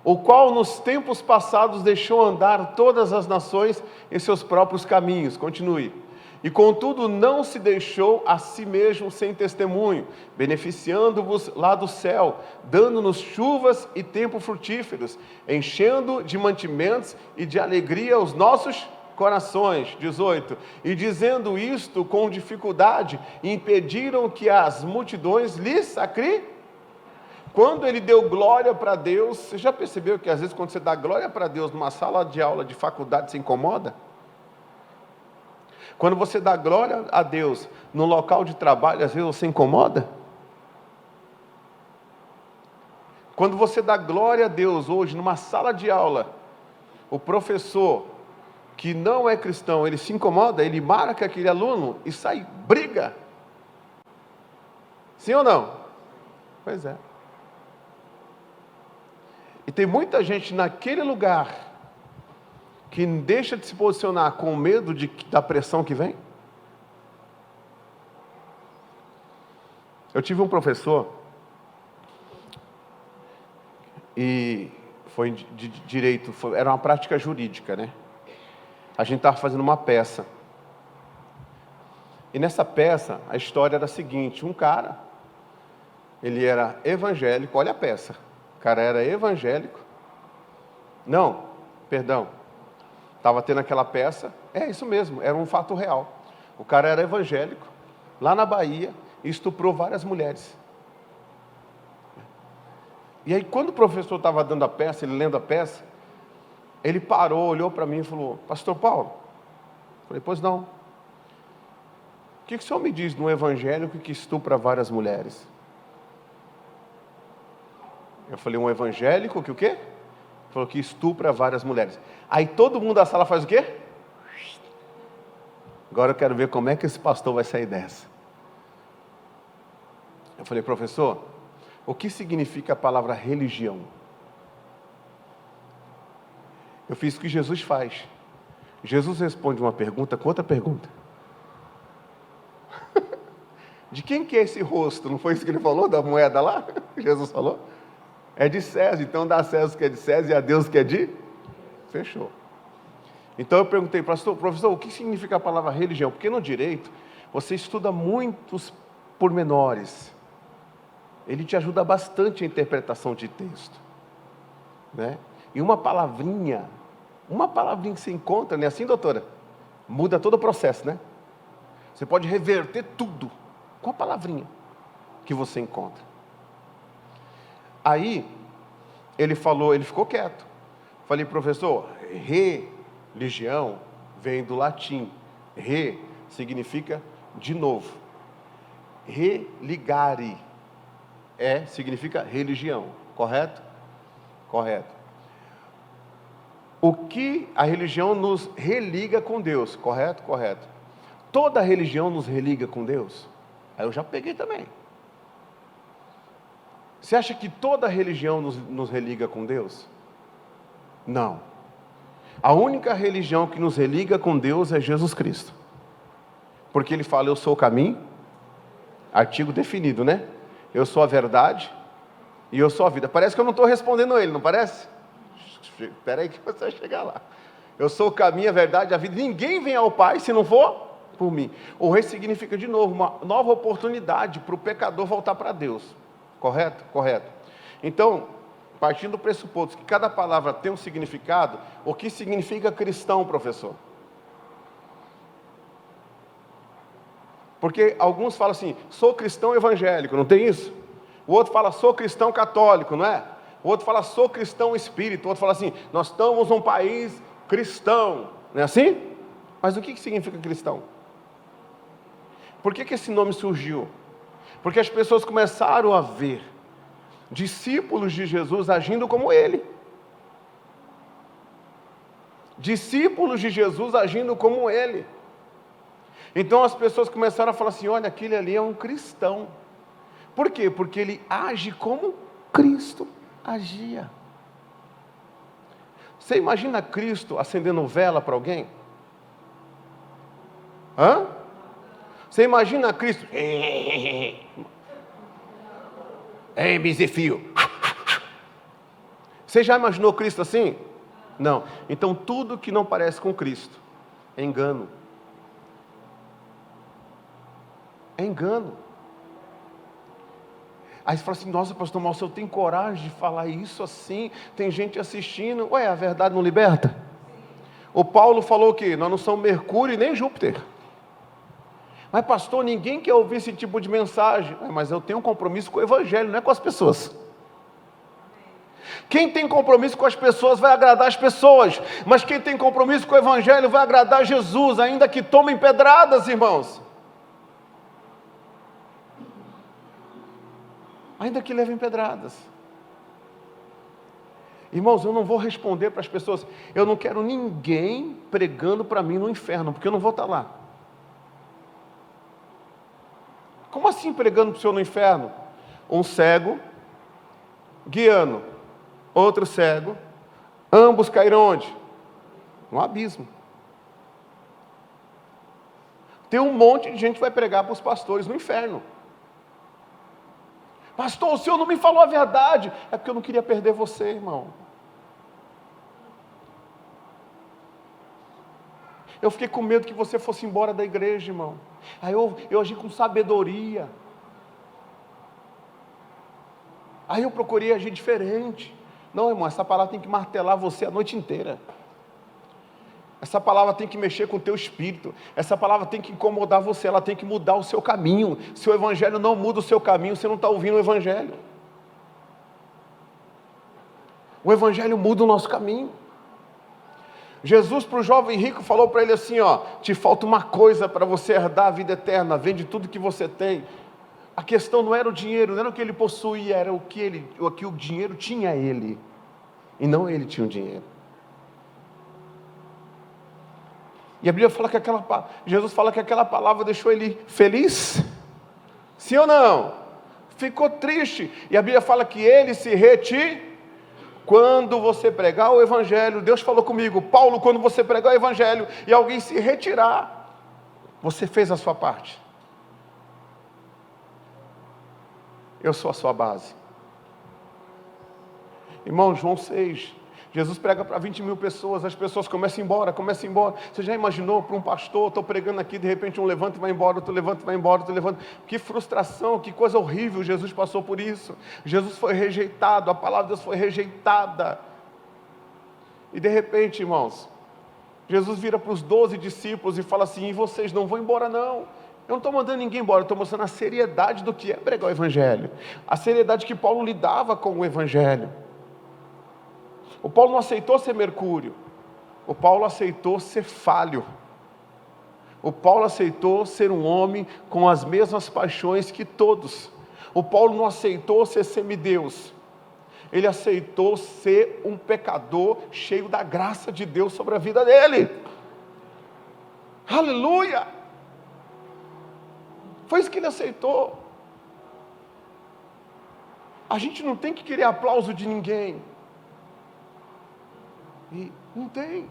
o qual nos tempos passados deixou andar todas as nações em seus próprios caminhos. Continue. E contudo não se deixou a si mesmo sem testemunho, beneficiando-vos lá do céu, dando-nos chuvas e tempos frutíferos, enchendo de mantimentos e de alegria os nossos corações. 18. E dizendo isto com dificuldade, impediram que as multidões lhes sacrificassem. Quando ele deu glória para Deus, você já percebeu que às vezes quando você dá glória para Deus numa sala de aula de faculdade, se incomoda? Quando você dá glória a Deus no local de trabalho, às vezes você incomoda? Quando você dá glória a Deus hoje numa sala de aula, o professor que não é cristão, ele se incomoda, ele marca aquele aluno e sai briga. Sim ou não? Pois é. E tem muita gente naquele lugar que deixa de se posicionar com medo da pressão que vem. Eu tive um professor, e foi de direito, era uma prática jurídica, né? A gente estava fazendo uma peça. E nessa peça, a história era a seguinte: um cara, ele era evangélico, olha a peça. O cara era evangélico. Estava tendo aquela peça, é isso mesmo, era um fato real. O cara era evangélico, lá na Bahia, e estuprou várias mulheres. E aí, quando o professor estava dando a peça, ele lendo a peça, ele parou, olhou para mim e falou: Pastor Paulo? Eu falei: pois não. O que o senhor me diz de um evangélico que estupra várias mulheres? Eu falei: um evangélico que o quê? Ele falou que estupra várias mulheres. Aí todo mundo da sala faz o quê? Agora eu quero ver como é que esse pastor vai sair dessa. Eu falei: professor, o que significa a palavra religião? Eu fiz o que Jesus faz. Jesus responde uma pergunta com outra pergunta. De quem que é esse rosto? Não foi isso que ele falou, da moeda lá? Jesus falou. É de César, então dá a César que é de César e a Deus que é de... Fechou. Então eu perguntei: professor, o que significa a palavra religião? Porque no direito, você estuda muitos pormenores. Ele te ajuda bastante a interpretação de texto, né? E uma palavrinha que você encontra, não é assim, doutora? Muda todo o processo, né? Você pode reverter tudo com a palavrinha que você encontra. Aí, ele ficou quieto. Falei: professor, religião vem do latim. Re significa de novo. Religare significa religião, correto? Correto. O que a religião nos religa com Deus, correto? Correto. Toda religião nos religa com Deus? Aí eu já peguei também. Você acha que toda religião nos religa com Deus? Não. A única religião que nos religa com Deus é Jesus Cristo. Porque ele fala: eu sou o caminho, artigo definido, né? Eu sou a verdade e eu sou a vida. Parece que eu não estou respondendo ele, não parece? Espera aí que você vai chegar lá. Eu sou o caminho, a verdade e a vida. Ninguém vem ao Pai se não for por mim. O rei significa, de novo, uma nova oportunidade para o pecador voltar para Deus. Correto? Correto. Então, partindo do pressuposto que cada palavra tem um significado, o que significa cristão, professor? Porque alguns falam assim: sou cristão evangélico, não tem isso? O outro fala: sou cristão católico, não é? O outro fala: sou cristão espírita. O outro fala assim: nós estamos num país cristão. Não é assim? Mas o que significa cristão? Por que esse nome surgiu? Porque as pessoas começaram a ver discípulos de Jesus agindo como ele. discípulos de Jesus agindo como ele. Então as pessoas começaram a falar assim: olha, aquele ali é um cristão. Por quê? Porque ele age como Cristo agia. Você imagina Cristo acendendo vela para alguém? Hã? Você imagina Cristo? Ei, Bizefio. Você já imaginou Cristo assim? Não. Então tudo que não parece com Cristo é engano. É engano. Aí você fala assim: nossa, pastor Márcio, eu tenho coragem de falar isso assim? Tem gente assistindo. Ué, a verdade não liberta? O Paulo falou o quê? Nós não somos Mercúrio nem Júpiter. Mas pastor, ninguém quer ouvir esse tipo de mensagem. Mas eu tenho um compromisso com o Evangelho, não é com as pessoas. Quem tem compromisso com as pessoas vai agradar as pessoas. Mas quem tem compromisso com o Evangelho vai agradar Jesus, ainda que tomem pedradas, irmãos. Ainda que levem pedradas. Irmãos, eu não vou responder para as pessoas. Eu não quero ninguém pregando para mim no inferno, porque eu não vou estar lá. Como assim pregando para o senhor no inferno? Um cego guiando outro cego, ambos cairão onde? No abismo. Tem um monte de gente que vai pregar para os pastores no inferno. Pastor, o senhor não me falou a verdade. É porque eu não queria perder você, irmão. Eu fiquei com medo que você fosse embora da igreja, irmão. Aí eu agi com sabedoria. Aí eu procurei agir diferente. Não, irmão, essa palavra tem que martelar você a noite inteira. Essa palavra tem que mexer com o teu espírito. Essa palavra tem que incomodar você, ela tem que mudar o seu caminho. Se o Evangelho não muda o seu caminho, você não está ouvindo o Evangelho. O Evangelho muda o nosso caminho. Jesus para o jovem rico falou para ele assim: ó, te falta uma coisa para você herdar a vida eterna, vende tudo que você tem. A questão não era o dinheiro, não era o que ele possuía, era o que o dinheiro tinha ele, e não ele tinha o dinheiro. E a Bíblia fala que Jesus fala que aquela palavra deixou ele feliz? Sim ou não? Ficou triste. E a Bíblia fala que ele se retirou. Quando você pregar o Evangelho, Deus falou comigo: Paulo, quando você pregar o Evangelho e alguém se retirar, você fez a sua parte. Eu sou a sua base. Irmão, João 6, Jesus prega para 20 mil pessoas, as pessoas começam a ir embora. Você já imaginou para um pastor, estou pregando aqui, de repente um levanta e vai embora, outro levanta e vai embora, outro levanta. Que frustração, que coisa horrível, Jesus passou por isso. Jesus foi rejeitado, a palavra de Deus foi rejeitada. E de repente, irmãos, Jesus vira para os 12 discípulos e fala assim: e vocês não vão embora não? Eu não estou mandando ninguém embora, eu estou mostrando a seriedade do que é pregar o Evangelho. A seriedade que Paulo lidava com o Evangelho. O Paulo não aceitou ser Mercúrio. O Paulo aceitou ser falho. O Paulo aceitou ser um homem com as mesmas paixões que todos. O Paulo não aceitou ser semideus. Ele aceitou ser um pecador cheio da graça de Deus sobre a vida dele. Aleluia! Foi isso que ele aceitou. A gente não tem que querer aplauso de ninguém. E não tem.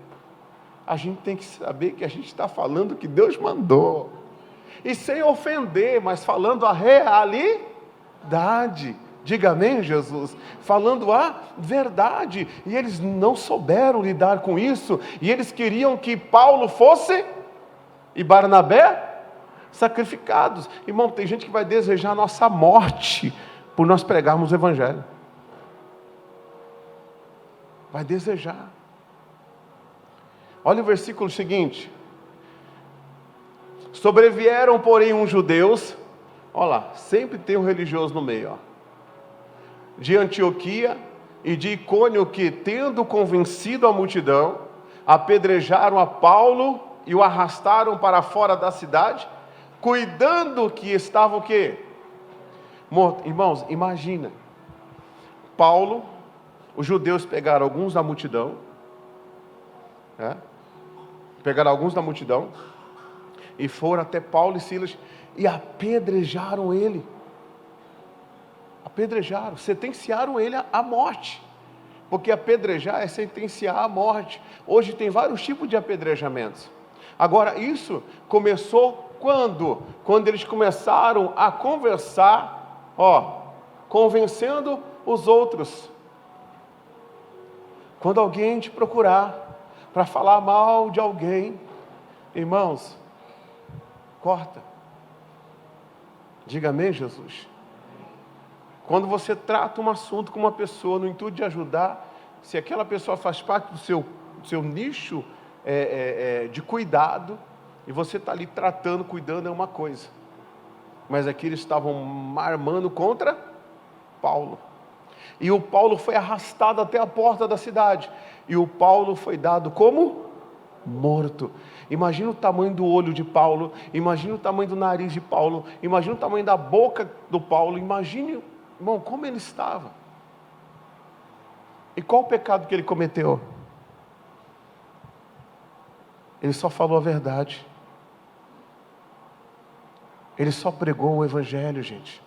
A gente tem que saber que a gente está falando o que Deus mandou. E sem ofender, mas falando a realidade. Diga amém, Jesus. Falando a verdade. E eles não souberam lidar com isso. E eles queriam que Paulo fosse e Barnabé sacrificados. Irmão, tem gente que vai desejar a nossa morte por nós pregarmos o Evangelho. Vai desejar. Olha o versículo seguinte. Sobrevieram, porém, uns judeus. Olha lá, sempre tem um religioso no meio, ó, de Antioquia e de Icônio, que, tendo convencido a multidão, apedrejaram a Paulo e o arrastaram para fora da cidade, cuidando que estava o quê? Morto. Irmãos, imagina. Paulo, os judeus pegaram alguns da multidão, né? Pegaram alguns da multidão e foram até Paulo e Silas e apedrejaram ele. Apedrejaram, sentenciaram ele à morte. Porque apedrejar é sentenciar à morte. Hoje tem vários tipos de apedrejamentos. Agora, isso começou quando? Quando eles começaram a conversar, convencendo os outros. Quando alguém te procurar para falar mal de alguém, irmãos, corta. Diga amém, Jesus. Quando você trata um assunto com uma pessoa no intuito de ajudar, se aquela pessoa faz parte do seu nicho de cuidado, e você está ali tratando, cuidando, é uma coisa. Mas aqui eles estavam armando contra Paulo. E o Paulo foi arrastado até a porta da cidade. E o Paulo foi dado como morto. Imagina o tamanho do olho de Paulo. Imagina o tamanho do nariz de Paulo. Imagina o tamanho da boca do Paulo. Imagine, irmão, como ele estava. E qual o pecado que ele cometeu? Ele só falou a verdade. Ele só pregou o evangelho, gente.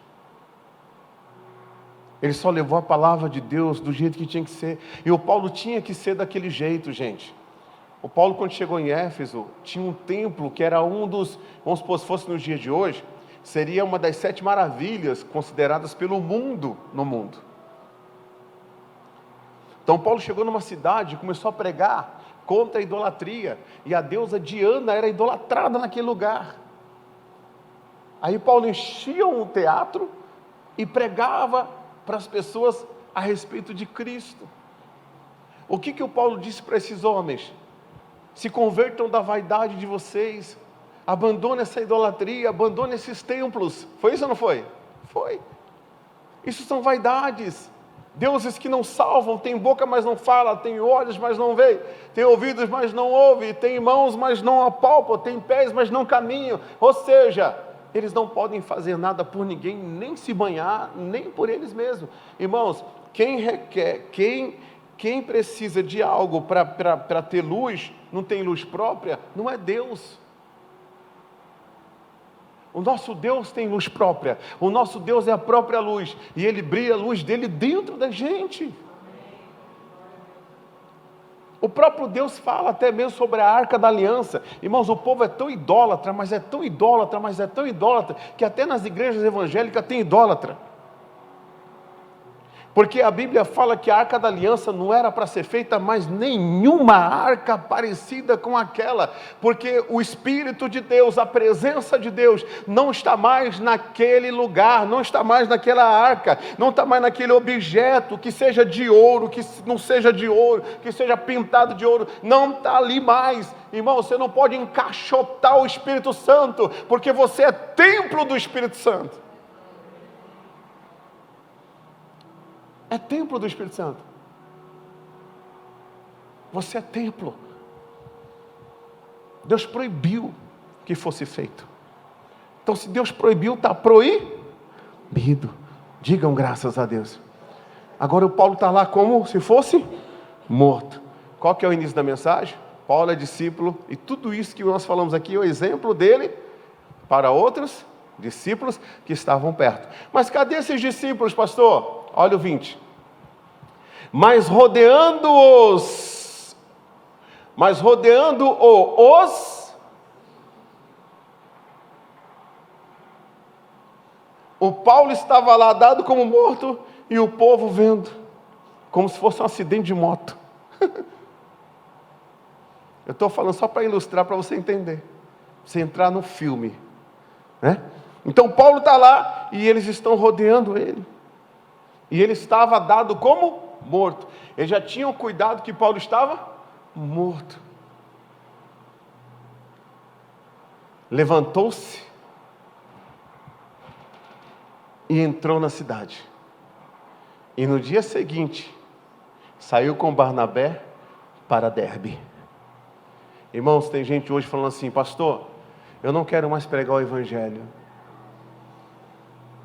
Ele só levou a palavra de Deus do jeito que tinha que ser. E o Paulo tinha que ser daquele jeito, gente. O Paulo, quando chegou em Éfeso, tinha um templo que era um dos, vamos supor, se fosse nos dias de hoje, seria uma das 7 maravilhas consideradas pelo mundo, no mundo. Então Paulo chegou numa cidade e começou a pregar contra a idolatria. E a deusa Diana era idolatrada naquele lugar. Aí Paulo enchia um teatro e pregava para as pessoas a respeito de Cristo. O que o Paulo disse para esses homens? Se convertam da vaidade de vocês, abandone essa idolatria, abandone esses templos. Foi isso ou não foi? Foi. Isso são vaidades. Deuses que não salvam, tem boca mas não fala, tem olhos mas não vê, tem ouvidos mas não ouve, tem mãos mas não apalpam, tem pés mas não caminham. Ou seja, eles não podem fazer nada por ninguém, nem se banhar, nem por eles mesmos. Irmãos, quem precisa de algo para ter luz, não tem luz própria, não é Deus. O nosso Deus tem luz própria. O nosso Deus é a própria luz. E Ele brilha a luz dele dentro da gente. O próprio Deus fala até mesmo sobre a Arca da Aliança. Irmãos, o povo é tão idólatra, mas é tão idólatra, mas é tão idólatra, que até nas igrejas evangélicas tem idólatra. Porque a Bíblia fala que a Arca da Aliança não era para ser feita mais nenhuma arca parecida com aquela, porque o Espírito de Deus, a presença de Deus, não está mais naquele lugar, não está mais naquela arca, não está mais naquele objeto, que seja de ouro, que não seja de ouro, que seja pintado de ouro, não está ali mais. Irmão, você não pode encaixotar o Espírito Santo, porque você é templo do Espírito Santo. É templo do Espírito Santo. Você é templo. Deus proibiu que fosse feito. Então, se Deus proibiu, está proibido. Digam graças a Deus. Agora o Paulo está lá como se fosse morto. Qual que é o início da mensagem? Paulo é discípulo, e tudo isso que nós falamos aqui é o exemplo dele para outros discípulos que estavam perto. Mas cadê esses discípulos, pastor? Olha o 20. Mas rodeando-os, o Paulo estava lá dado como morto, e o povo vendo, como se fosse um acidente de moto. Eu estou falando só para ilustrar, para você entender, você entrar no filme, né? Então Paulo está lá, e eles estão rodeando ele, e ele estava dado como morto. Eles já tinham cuidado que Paulo estava morto. Levantou-se e entrou na cidade. E no dia seguinte, saiu com Barnabé para Derbe. Irmãos, tem gente hoje falando assim: pastor, eu não quero mais pregar o evangelho,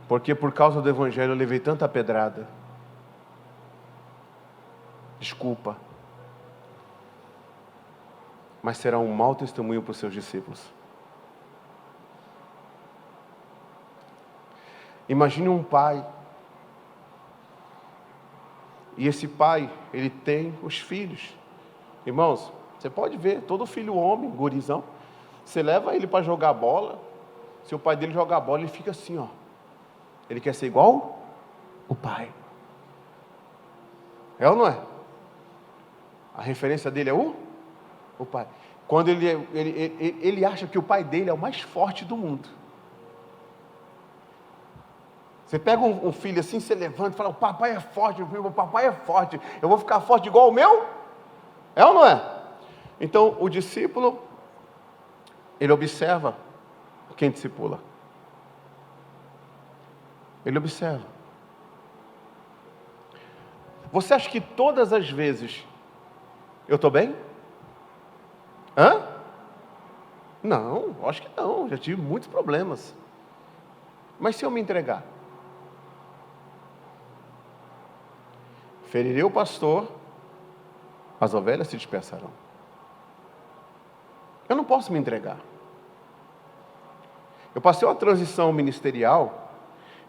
porque por causa do evangelho eu levei tanta pedrada. Desculpa. mas será um mau testemunho para os seus discípulos. Imagine um pai, e esse pai, ele tem os filhos. Irmãos, você pode ver, todo filho homem, gurizão, você leva ele para jogar bola, se o pai dele jogar bola, ele fica assim, ó. Ele quer ser igual o pai. É ou não é? A referência dele é o pai. Quando ele acha que o pai dele é o mais forte do mundo. Você pega um filho assim, você levanta e fala, o papai é forte, o papai é forte, eu vou ficar forte igual o meu? É ou não é? Então, o discípulo, ele observa quem discipula. Ele observa. Você acha que todas as vezes eu estou bem? Hã? Não, acho que não, já tive muitos problemas. Mas se eu me entregar? Ferirei o pastor, as ovelhas se dispersarão. Eu não posso me entregar. Eu passei uma transição ministerial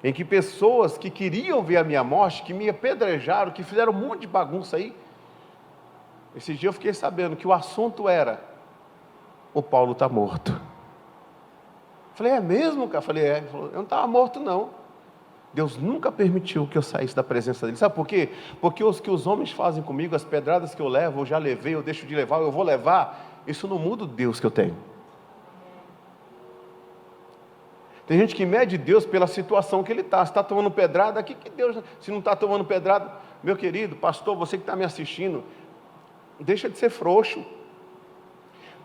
em que pessoas que queriam ver a minha morte, que me apedrejaram, que fizeram um monte de bagunça aí. Esse dia eu fiquei sabendo que o assunto era: o Paulo está morto. Falei, é mesmo, cara? Falei, é. Ele falou, eu não estava morto, não. Deus nunca permitiu que eu saísse da presença dele. Sabe por quê? Porque os que os homens fazem comigo, as pedradas que eu levo, eu já levei, eu deixo de levar, eu vou levar, isso não muda o Deus que eu tenho. Tem gente que mede Deus pela situação que ele está. Se está tomando pedrada, que Deus, se não está tomando pedrada, meu querido pastor, você que está me assistindo, deixa de ser frouxo.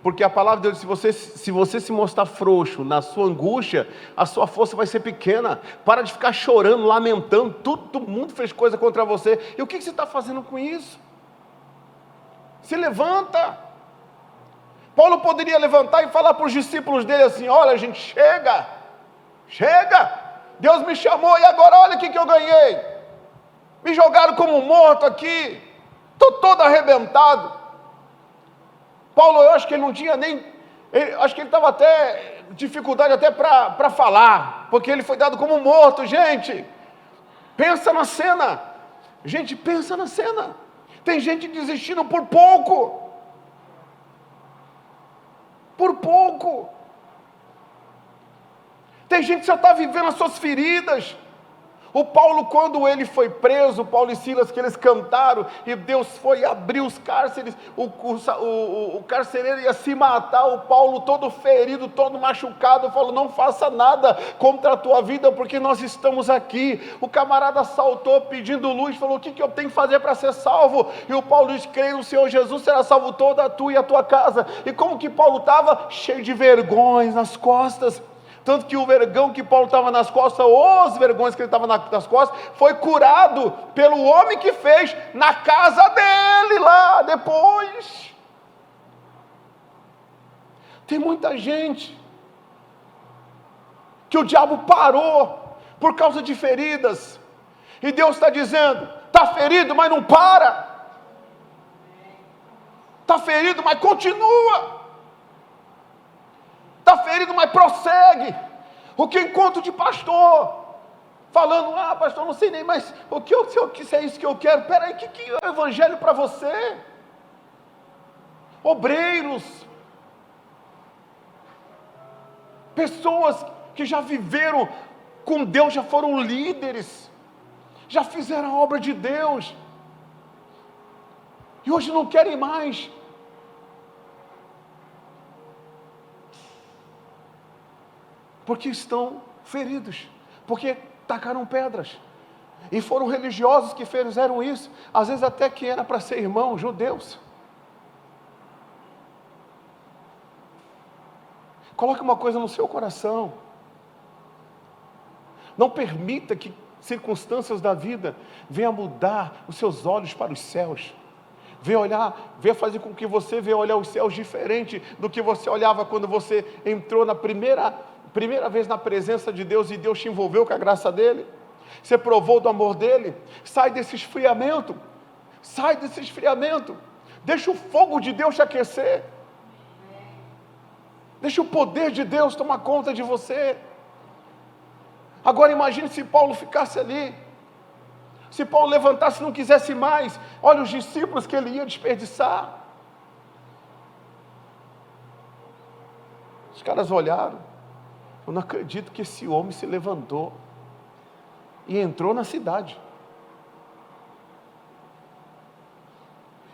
Porque a palavra de Deus, se você se mostrar frouxo na sua angústia, a sua força vai ser pequena. Para de ficar chorando, lamentando, todo mundo fez coisa contra você. E o que você está fazendo com isso? Se levanta. Paulo poderia levantar e falar para os discípulos dele assim, olha gente, chega, Deus me chamou e agora olha o que eu ganhei. Me jogaram como morto aqui, estou todo arrebentado. Paulo, eu acho que ele não tinha acho que ele estava até, dificuldade até para falar, porque ele foi dado como morto. Gente, pensa na cena, tem gente desistindo por pouco, tem gente que já está vivendo as suas feridas. O Paulo, quando ele foi preso, Paulo e Silas, que eles cantaram, e Deus foi abrir os cárceres, o carcereiro ia se matar, o Paulo todo ferido, todo machucado, falou, não faça nada contra a tua vida, porque nós estamos aqui. O camarada saltou pedindo luz, falou, o que eu tenho que fazer para ser salvo? E o Paulo disse, creia no Senhor Jesus, será salvo toda a tua e a tua casa. E como que Paulo estava? Cheio de vergões nas costas. Tanto que o vergão que Paulo estava nas costas, os vergões que ele estava nas costas, foi curado pelo homem que fez na casa dele lá depois. Tem muita gente que o diabo parou por causa de feridas. E Deus está dizendo, está ferido, mas não para. Está ferido, mas continua. Está ferido, mas prossegue. O que eu encontro de pastor falando, pastor, não sei nem mais se é isso que eu quero. Peraí, o que é o evangelho para você? Obreiros, pessoas que já viveram com Deus, já foram líderes, já fizeram a obra de Deus, e hoje não querem mais. Porque estão feridos, porque tacaram pedras, e foram religiosos que fizeram isso, às vezes até que era para ser irmão, judeus. Coloque uma coisa no seu coração, não permita que circunstâncias da vida venham mudar os seus olhos para os céus, venha fazer com que você venha olhar os céus diferente do que você olhava quando você entrou na primeira vez na presença de Deus e Deus te envolveu com a graça dele, você provou do amor dele. Sai desse esfriamento, deixa o fogo de Deus te aquecer. Deixa o poder de Deus tomar conta de você. Agora imagine se Paulo ficasse ali. Se Paulo levantasse e não quisesse mais. Olha os discípulos que ele ia desperdiçar. Os caras olharam. Eu não acredito que esse homem se levantou e entrou na cidade.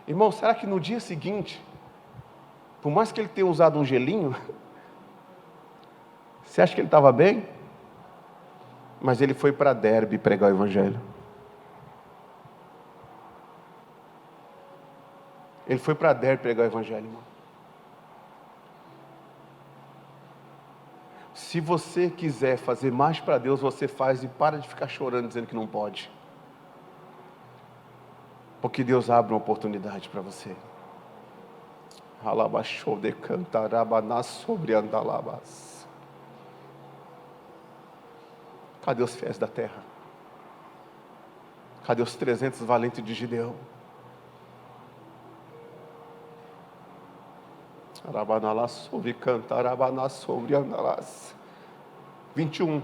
Irmão, será que no dia seguinte, por mais que ele tenha usado um gelinho, você acha que ele estava bem? Mas ele foi para Derbe pregar o evangelho. Ele foi para Derbe pregar o evangelho, irmão. Se você quiser fazer mais para Deus, você faz e para de ficar chorando dizendo que não pode. Porque Deus abre uma oportunidade para você. Alabachou de cantarabanas sobre andalabas. Cadê os fiéis da terra? Cadê os 300 valentes de Gideão? Arabanalá sobre cantarabanas sobre andalas. 21.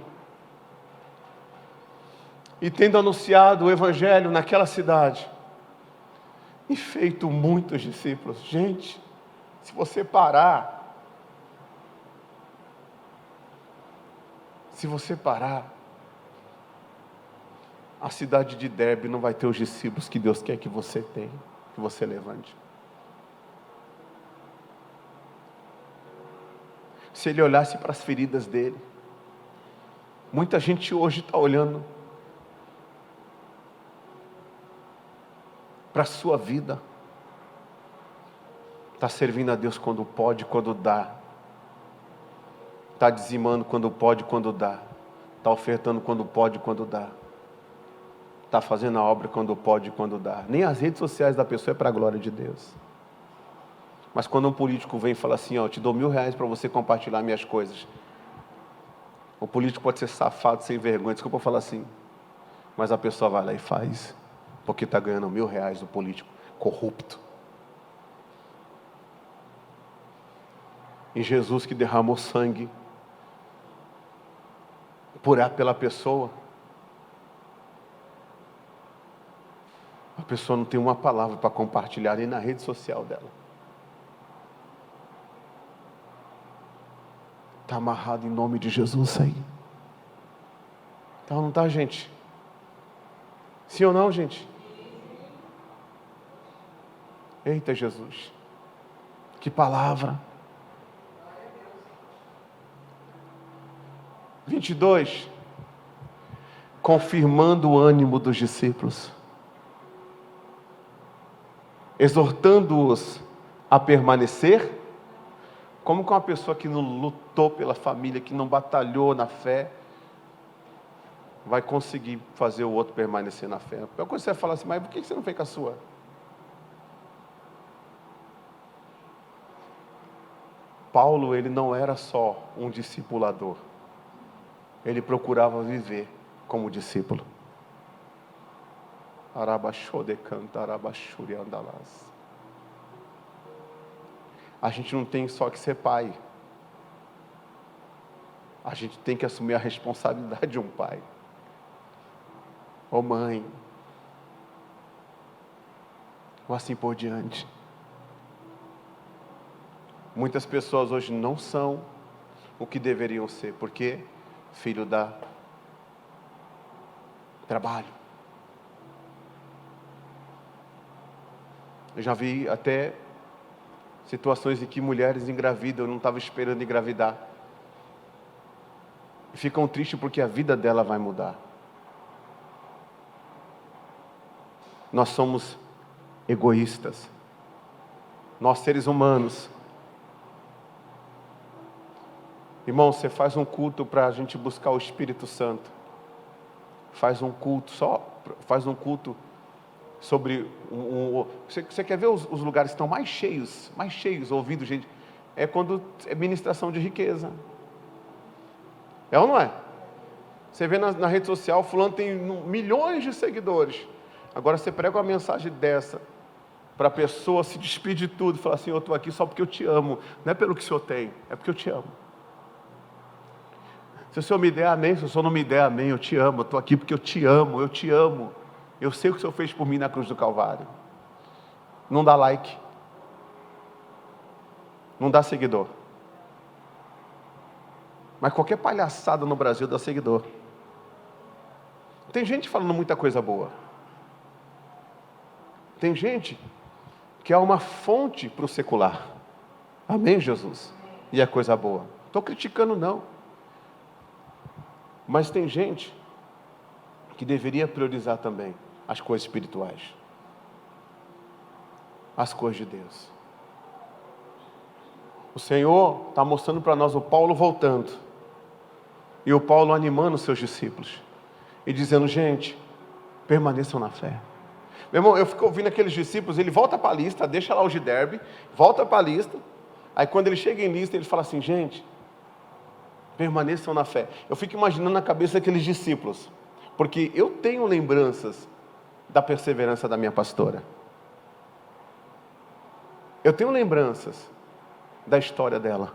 E tendo anunciado o evangelho naquela cidade, e feito muitos discípulos. Gente, se você parar, a cidade de Derbe não vai ter os discípulos que Deus quer que você tenha, que você levante. Se ele olhasse para as feridas dele, muita gente hoje está olhando para a sua vida, está servindo a Deus quando pode, quando dá, está dizimando quando pode, quando dá, está ofertando quando pode, quando dá, está fazendo a obra quando pode, quando dá. Nem as redes sociais da pessoa é para a glória de Deus. Mas quando um político vem e fala assim, eu te dou R$1.000 para você compartilhar minhas coisas. O político pode ser safado, sem vergonha, desculpa eu falar assim. Mas a pessoa vai lá e faz. Porque está ganhando R$1.000 do político corrupto. E Jesus que derramou sangue pela pessoa. A pessoa não tem uma palavra para compartilhar nem na rede social dela. Está amarrado em nome de Jesus aí. Então não está, gente? Sim ou não, gente? Eita Jesus, que palavra. 22, confirmando o ânimo dos discípulos, exortando-os a permanecer. Como que uma pessoa que não lutou pela família, que não batalhou na fé, vai conseguir fazer o outro permanecer na fé? Quando você fala assim, mas por que você não fez com a sua? Paulo, ele não era só um discipulador. Ele procurava viver como discípulo. Arabachou de canta, arabachuri andalas. A gente não tem só que ser pai. A gente tem que assumir a responsabilidade de um pai. Ou mãe. Ou assim por diante. Muitas pessoas hoje não são o que deveriam ser. Por quê? Filho dá trabalho. Eu já vi até situações em que mulheres engravidam, eu não estava esperando engravidar. E ficam tristes porque a vida dela vai mudar. Nós somos egoístas. Nós, seres humanos. Irmão, você faz um culto para a gente buscar o Espírito Santo. Faz um culto sobre você quer ver os lugares que estão mais cheios, ouvindo gente, é quando é ministração de riqueza. É ou não é? Você vê na rede social, fulano tem milhões de seguidores. Agora você prega uma mensagem dessa, para a pessoa se despedir de tudo e falar assim: eu estou aqui só porque eu te amo, não é pelo que o Senhor tem, é porque eu te amo. Se o Senhor me der amém, se o Senhor não me der amém, eu te amo, eu estou aqui porque eu te amo, eu te amo. Eu sei o que o Senhor fez por mim na cruz do Calvário. Não dá like, não dá seguidor, mas qualquer palhaçada no Brasil dá seguidor. Tem gente falando muita coisa boa, tem gente que é uma fonte para o secular, amém, Jesus? E é coisa boa, estou criticando não, mas tem gente que deveria priorizar também as coisas espirituais, as coisas de Deus. O Senhor está mostrando para nós o Paulo voltando, e o Paulo animando os seus discípulos, e dizendo: gente, permaneçam na fé. Meu irmão, eu fico ouvindo aqueles discípulos, ele volta para a lista, deixa lá o de Derbe, volta para a lista, aí quando ele chega em lista, ele fala assim: gente, permaneçam na fé. Eu fico imaginando na cabeça daqueles discípulos, porque eu tenho lembranças da perseverança da minha pastora, eu tenho lembranças da história dela,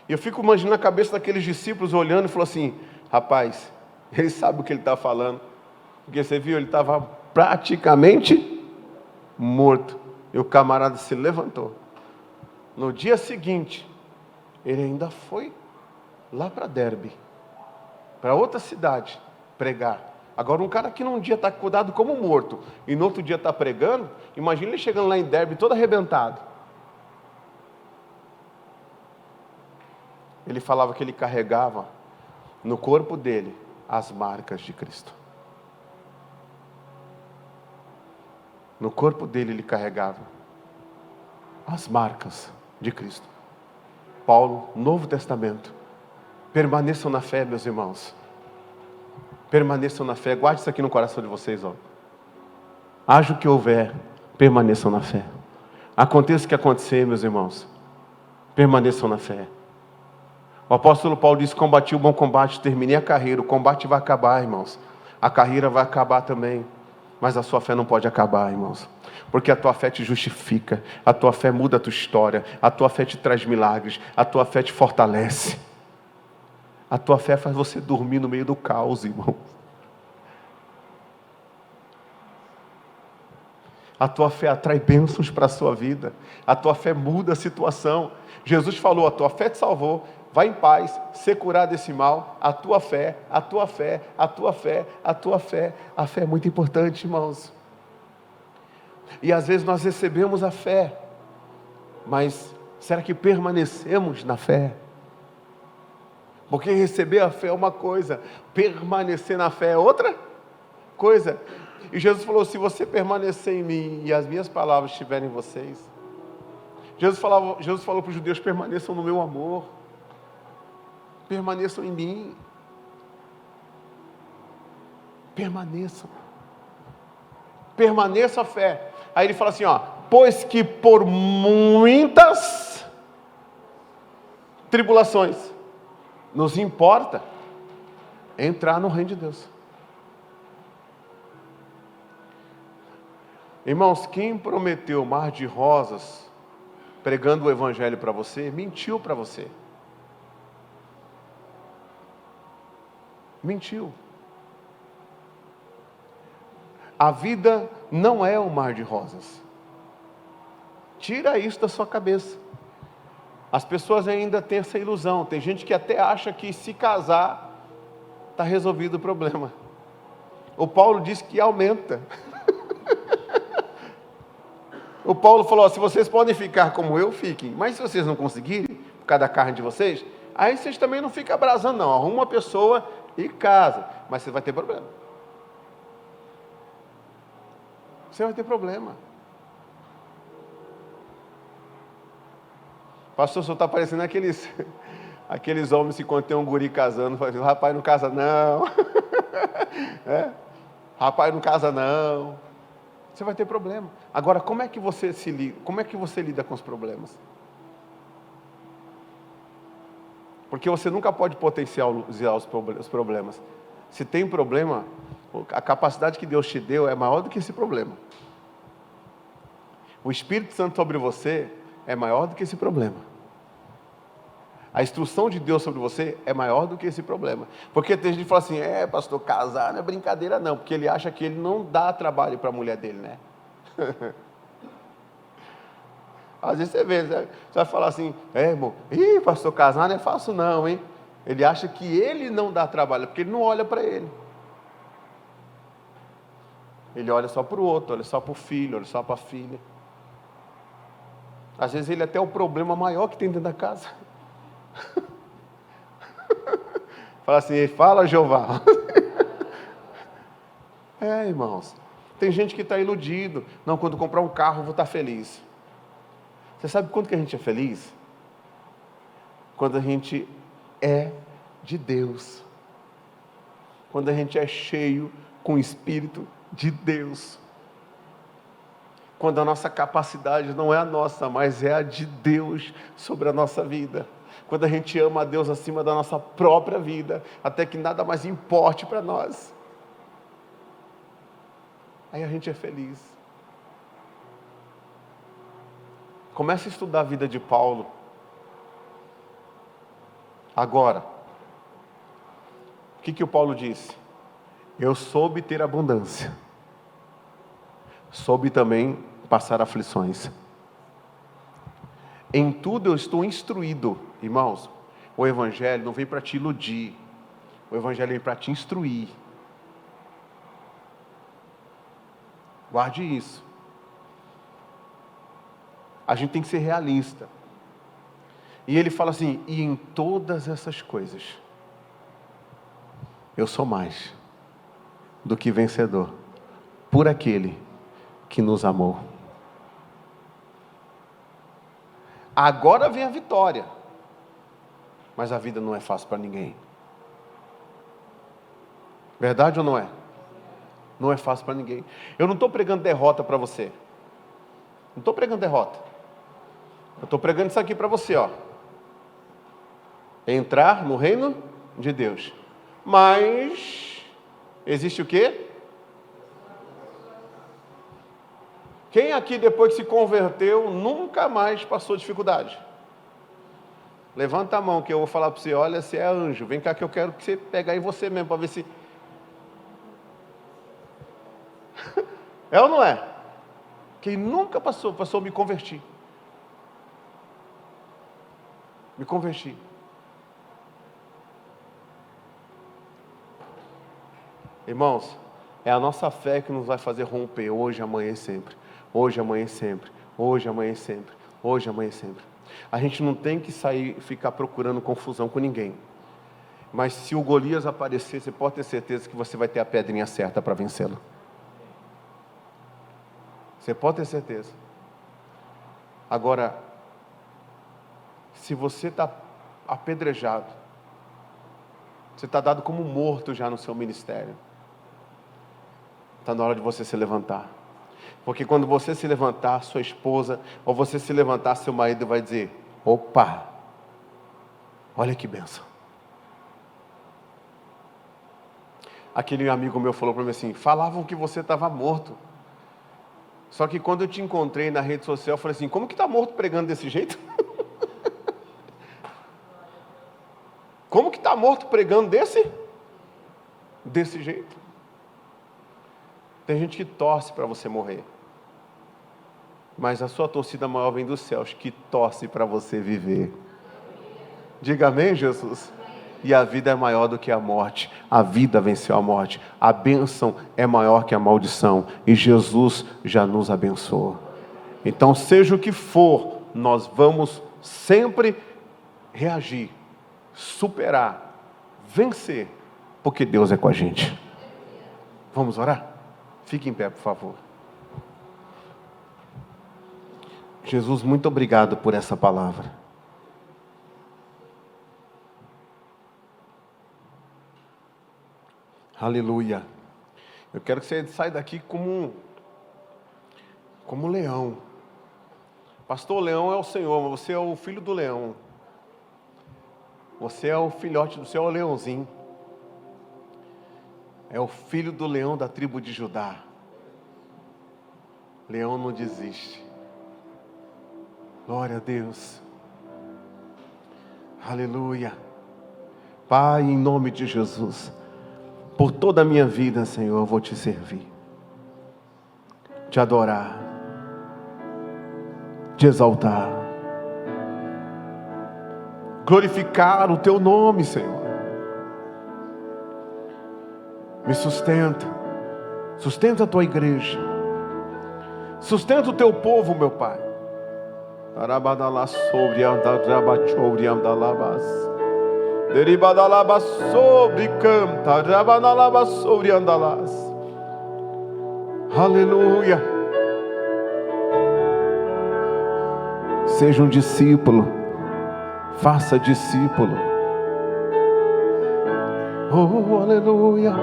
e eu fico imaginando a cabeça daqueles discípulos olhando e falando assim: rapaz, ele sabe o que ele está falando, porque você viu, ele estava praticamente morto, e o camarada se levantou. No dia seguinte, ele ainda foi lá para Derbe, para outra cidade, pregar. Agora, um cara que num dia está cuidado como morto, e no outro dia está pregando, imagina ele chegando lá em Derbe todo arrebentado. Ele falava que ele carregava no corpo dele as marcas de Cristo. No corpo dele ele carregava as marcas de Cristo. Paulo, Novo Testamento. Permaneçam na fé, meus irmãos. Permaneçam na fé. Guarde isso aqui no coração de vocês, ó. Haja o que houver, permaneçam na fé. Aconteça o que acontecer, meus irmãos, permaneçam na fé. O apóstolo Paulo diz: combati o bom combate, terminei a carreira. O combate vai acabar, irmãos. A carreira vai acabar também. Mas a sua fé não pode acabar, irmãos. Porque a tua fé te justifica. A tua fé muda a tua história. A tua fé te traz milagres. A tua fé te fortalece. A tua fé faz você dormir no meio do caos, irmão. A tua fé atrai bênçãos para a sua vida. A tua fé muda a situação. Jesus falou: a tua fé te salvou. Vai em paz, ser curado desse mal. A tua fé, a tua fé, a tua fé, a tua fé. A fé é muito importante, irmãos. E às vezes nós recebemos a fé, mas será que permanecemos na fé? Porque receber a fé é uma coisa, permanecer na fé é outra coisa. E Jesus falou: se você permanecer em mim e as minhas palavras estiverem em vocês. Jesus falou para os judeus: permaneçam no meu amor. Permaneçam em mim. Permaneçam. Permaneça a fé. Aí ele fala assim, ó: pois que por muitas tribulações nos importa entrar no reino de Deus. Irmãos, quem prometeu mar de rosas pregando o evangelho para você, mentiu para você. Mentiu. A vida não é um mar de rosas. Tira isso da sua cabeça. As pessoas ainda têm essa ilusão. Tem gente que até acha que se casar está resolvido o problema. O Paulo diz que aumenta. O Paulo falou: se vocês podem ficar como eu, fiquem. Mas se vocês não conseguirem, por causa da carne de vocês, aí vocês também não ficam abrasando, não. Arruma uma pessoa e casa. Mas você vai ter problema. Você vai ter problema. Pastor, o senhor está parecendo aqueles homens que quando tem um guri casando, falam: rapaz, não casa não. Rapaz, não casa não. Você vai ter problema. Agora, como é que você lida com os problemas? Porque você nunca pode potencializar os problemas. Se tem problema, a capacidade que Deus te deu é maior do que esse problema. O Espírito Santo sobre você é maior do que esse problema. A instrução de Deus sobre você é maior do que esse problema. Porque tem gente que fala assim, pastor, casar não é brincadeira não, porque ele acha que ele não dá trabalho para a mulher dele, né? Às vezes você vê, você vai falar assim, irmão, pastor, casar não é fácil não, hein? Ele acha que ele não dá trabalho, porque ele não olha para ele. Ele olha só para o outro, olha só para o filho, olha só para a filha. Às vezes ele até é o problema maior que tem dentro da casa. Fala assim, fala Jeová. Irmãos, tem gente que está iludido. Não, quando comprar um carro eu vou estar feliz. Você sabe quando que a gente é feliz? Quando a gente é de Deus. Quando a gente é cheio com o Espírito de Deus. Quando a nossa capacidade não é a nossa, mas é a de Deus sobre a nossa vida. Quando a gente ama a Deus acima da nossa própria vida, até que nada mais importe para nós. Aí a gente é feliz. Comece a estudar a vida de Paulo. Agora, o que o Paulo disse? Eu soube ter abundância. Soube também passar aflições. Em tudo eu estou instruído. Irmãos, o Evangelho não vem para te iludir. O Evangelho vem para te instruir. Guarde isso. A gente tem que ser realista. E ele fala assim, e em todas essas coisas, eu sou mais do que vencedor, por aquele que nos amou. Agora vem a vitória. Mas a vida não é fácil para ninguém. Verdade ou não é? Não é fácil para ninguém. Eu não estou pregando derrota para você. Não estou pregando derrota. Eu estou pregando isso aqui para você, ó. Entrar no reino de Deus. Mas existe o quê? Quem aqui depois que se converteu nunca mais passou dificuldade? Levanta a mão que eu vou falar para você, olha, você é anjo, vem cá que eu quero que você pegue aí você mesmo para ver se... É ou não é? Quem nunca passou, me converti. Me converti. Irmãos, é a nossa fé que nos vai fazer romper hoje, amanhã e sempre. Hoje, amanhã e sempre. Hoje, amanhã e sempre. Hoje, amanhã e sempre. A gente não tem que sair e ficar procurando confusão com ninguém. Mas se o Golias aparecer, você pode ter certeza que você vai ter a pedrinha certa para vencê-lo. Você pode ter certeza. Agora, se você está apedrejado, você está dado como morto já no seu ministério, está na hora de você se levantar. Porque quando você se levantar, sua esposa, ou você se levantar, seu marido vai dizer, opa, olha que bênção. Aquele amigo meu falou para mim assim, falavam que você estava morto. Só que quando eu te encontrei na rede social, eu falei assim, como que está morto pregando desse jeito? Como que está morto pregando desse jeito? Tem gente que torce para você morrer. Mas a sua torcida maior vem dos céus, que torce para você viver. Diga amém, Jesus? E a vida é maior do que a morte. A vida venceu a morte. A bênção é maior que a maldição. E Jesus já nos abençoou. Então, seja o que for, nós vamos sempre reagir, superar, vencer, porque Deus é com a gente. Vamos orar? Fique em pé, por favor. Jesus, muito obrigado por essa palavra. Aleluia. Eu quero que você saia daqui como um leão. Pastor, o leão é o Senhor, mas você é o filho do leão. Você é o filhote do céu, é o leãozinho. É o filho do leão da tribo de Judá. Leão não desiste. Glória a Deus. Aleluia. Pai, em nome de Jesus, por toda a minha vida, Senhor, eu vou te servir, te adorar, te exaltar, glorificar o teu nome, Senhor. Me sustenta a tua igreja, sustenta o teu povo, meu Pai. Arabadala sobre andadrabachouri andalabas. Deribadalaba sobre canta, rabanalaba sobre andalas. Aleluia. Seja um discípulo, faça discípulo. Oh, aleluia.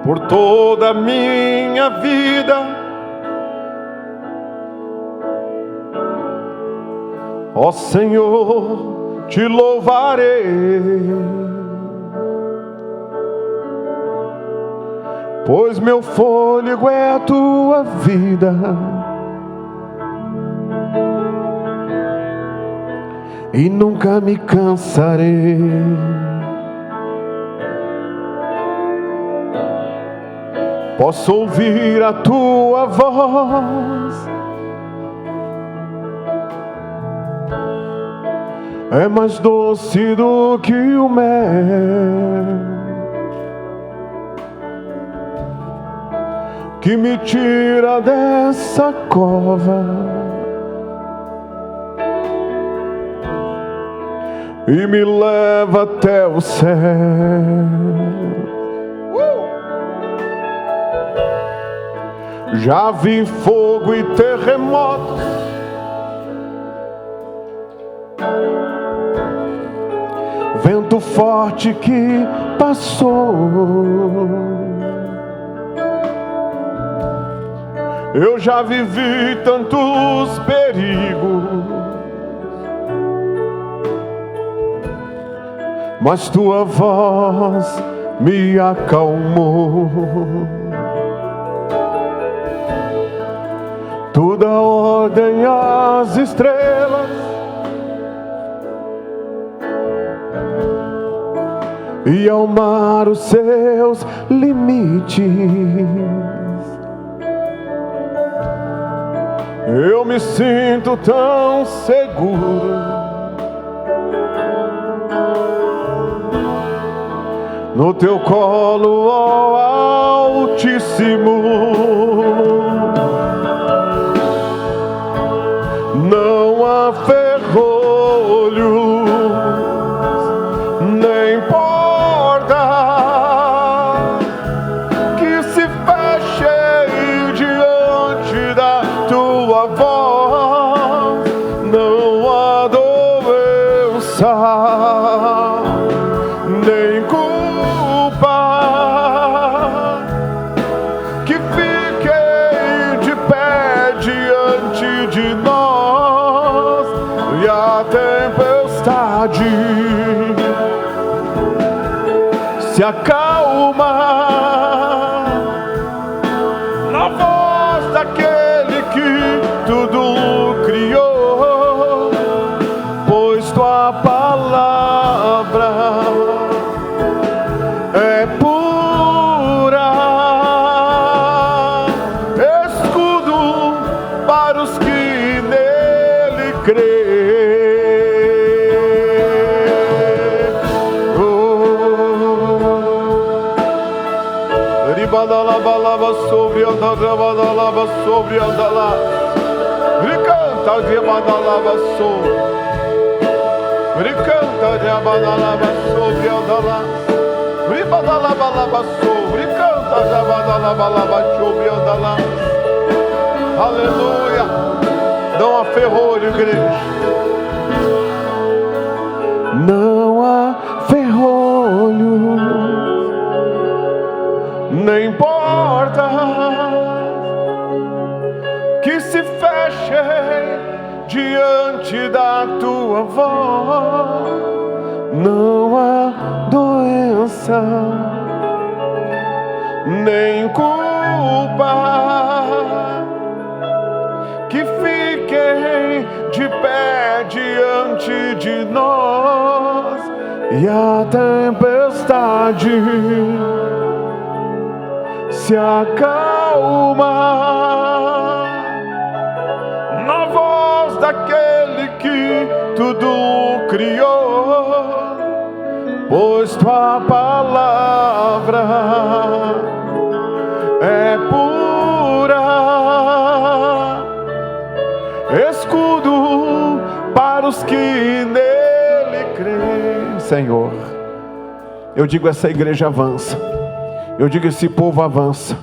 Por toda a minha vida, ó Senhor, te louvarei, pois meu fôlego é a tua vida, e nunca me cansarei. Posso ouvir a tua voz, é mais doce do que o mel, que me tira dessa cova e me leva até o céu. Já vi fogo e terremotos, vento forte que passou. Eu já vivi tantos perigos, mas tua voz me acalmou. Tu dá ordem às estrelas e ao mar os seus limites. Eu me sinto tão seguro no teu colo, ó Altíssimo. Não há ferrolhos, nem porta que se feche diante da tua voz. Não há doença, nem culpa que fique de pé diante de nós. E a tempestade se acalma na voz daquele que tudo criou, pois tua palavra é pura, escudo para os que nele creem. Ribadalabalaba sobre andalaba sobre andalá. Ricanta ribadalaba sobre. Ricanta ribadalaba sobre andalá. Ribadalabalaba sobre. Ricanta ribadalabalaba sobre andalá. Aleluia. Não há ferrolho, igreja. Não há ferrolho, nem porta que se feche diante da tua voz. Não há doença, nem culpa pé diante de nós e a tempestade se acalma na voz daquele que tudo criou, pois tua palavra é pura, escudo para os que nele creem. Senhor, eu digo, essa igreja avança, eu digo, esse povo avança,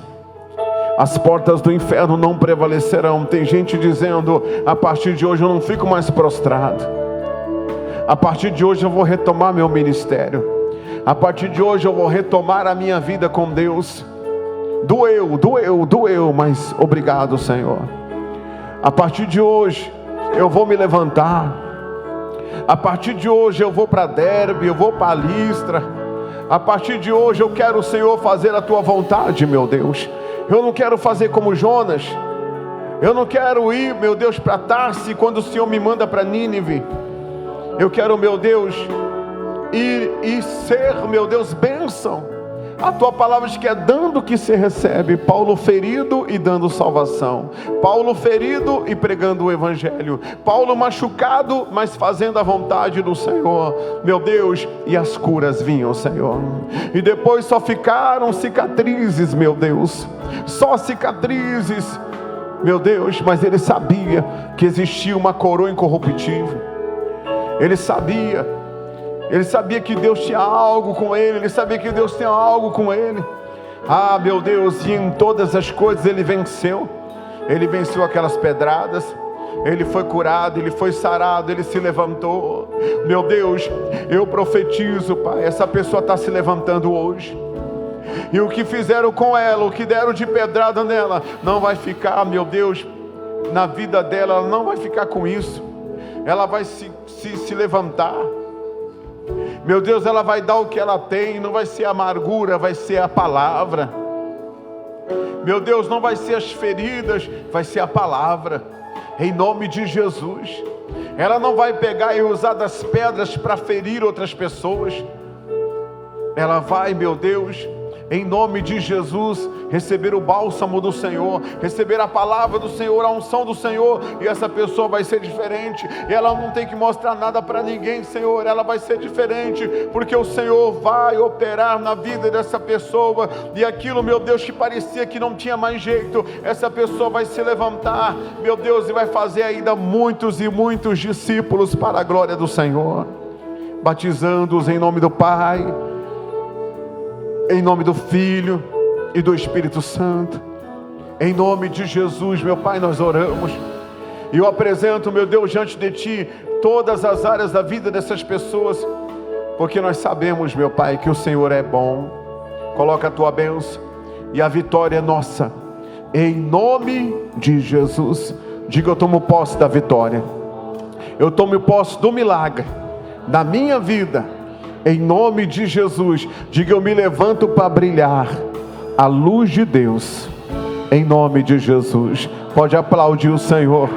as portas do inferno não prevalecerão. Tem gente dizendo, a partir de hoje eu não fico mais prostrado, a partir de hoje eu vou retomar meu ministério, a partir de hoje eu vou retomar a minha vida com Deus. Doeu, mas obrigado, Senhor. A partir de hoje eu vou me levantar, a partir de hoje eu vou para Derbe, eu vou para Listra, a partir de hoje eu quero, Senhor, fazer a tua vontade, meu Deus. Eu não quero fazer como Jonas, eu não quero ir, meu Deus, para Tarse quando o Senhor me manda para Nínive. Eu quero, meu Deus, ir e ser, meu Deus, bênção. A tua palavra diz que é dando que se recebe. Paulo ferido e dando salvação, Paulo ferido e pregando o evangelho, Paulo machucado, mas fazendo a vontade do Senhor, meu Deus. E as curas vinham, Senhor, e depois só ficaram cicatrizes, meu Deus, só cicatrizes, meu Deus. Mas ele sabia que existia uma coroa incorruptível, ele sabia que Deus tinha algo com ele, ele sabia que Deus tinha algo com ele. Ah, meu Deus, e em todas as coisas ele venceu aquelas pedradas, ele foi curado, ele foi sarado, ele se levantou. Meu Deus, eu profetizo, Pai, essa pessoa está se levantando hoje, e o que fizeram com ela, o que deram de pedrada nela, não vai ficar, meu Deus, na vida dela, ela não vai ficar com isso, ela vai se levantar. Meu Deus, ela vai dar o que ela tem, não vai ser a amargura, vai ser a palavra. Meu Deus, não vai ser as feridas, vai ser a palavra, em nome de Jesus. Ela não vai pegar e usar das pedras para ferir outras pessoas, ela vai, meu Deus, em nome de Jesus, receber o bálsamo do Senhor, receber a palavra do Senhor, a unção do Senhor, e essa pessoa vai ser diferente. E ela não tem que mostrar nada para ninguém, Senhor, ela vai ser diferente, porque o Senhor vai operar na vida dessa pessoa, e aquilo, meu Deus, que parecia que não tinha mais jeito, essa pessoa vai se levantar, meu Deus, e vai fazer ainda muitos e muitos discípulos para a glória do Senhor, batizando-os em nome do Pai, em nome do Filho e do Espírito Santo. Em nome de Jesus, meu Pai, nós oramos. E eu apresento, meu Deus, diante de Ti todas as áreas da vida dessas pessoas, porque nós sabemos, meu Pai, que o Senhor é bom. Coloca a Tua bênção e a vitória é nossa, em nome de Jesus. Diga: eu tomo posse da vitória, eu tomo posse do milagre na minha vida, em nome de Jesus. Diga: eu me levanto para brilhar a luz de Deus, em nome de Jesus. Pode aplaudir o Senhor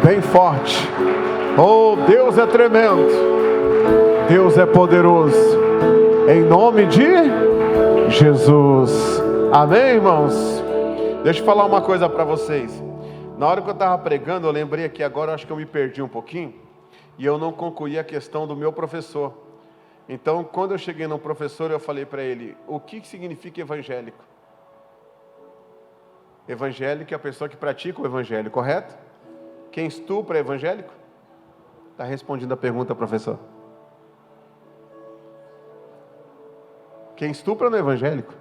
bem forte. Oh, Deus é tremendo, Deus é poderoso, em nome de Jesus. Amém, irmãos? Deixa eu falar uma coisa para vocês. Na hora que eu estava pregando, eu lembrei aqui agora, acho que eu me perdi um pouquinho, e eu não concluí a questão do meu professor. Então, quando eu cheguei no professor, eu falei para ele: o que significa evangélico? Evangélico é a pessoa que pratica o evangelho, correto? Quem estupra é evangélico? Está respondendo a pergunta, professor. Quem estupra não é evangélico.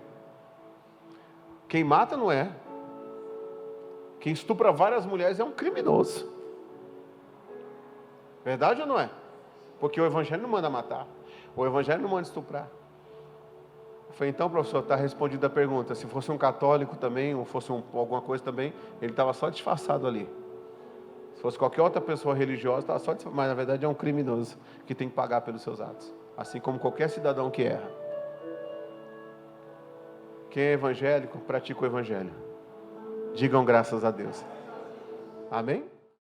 Quem mata não é. Quem estupra várias mulheres é um criminoso. Verdade ou não é? Porque o evangelho não manda matar, o evangelho não manda estuprar. Foi então, professor, está respondida a pergunta. Se fosse um católico também, ou fosse alguma coisa também, ele estava só disfarçado ali. Se fosse qualquer outra pessoa religiosa, estava só disfarçado. Mas na verdade é um criminoso que tem que pagar pelos seus atos, assim como qualquer cidadão que erra. Quem é evangélico, pratica o evangelho. Digam graças a Deus. Amém?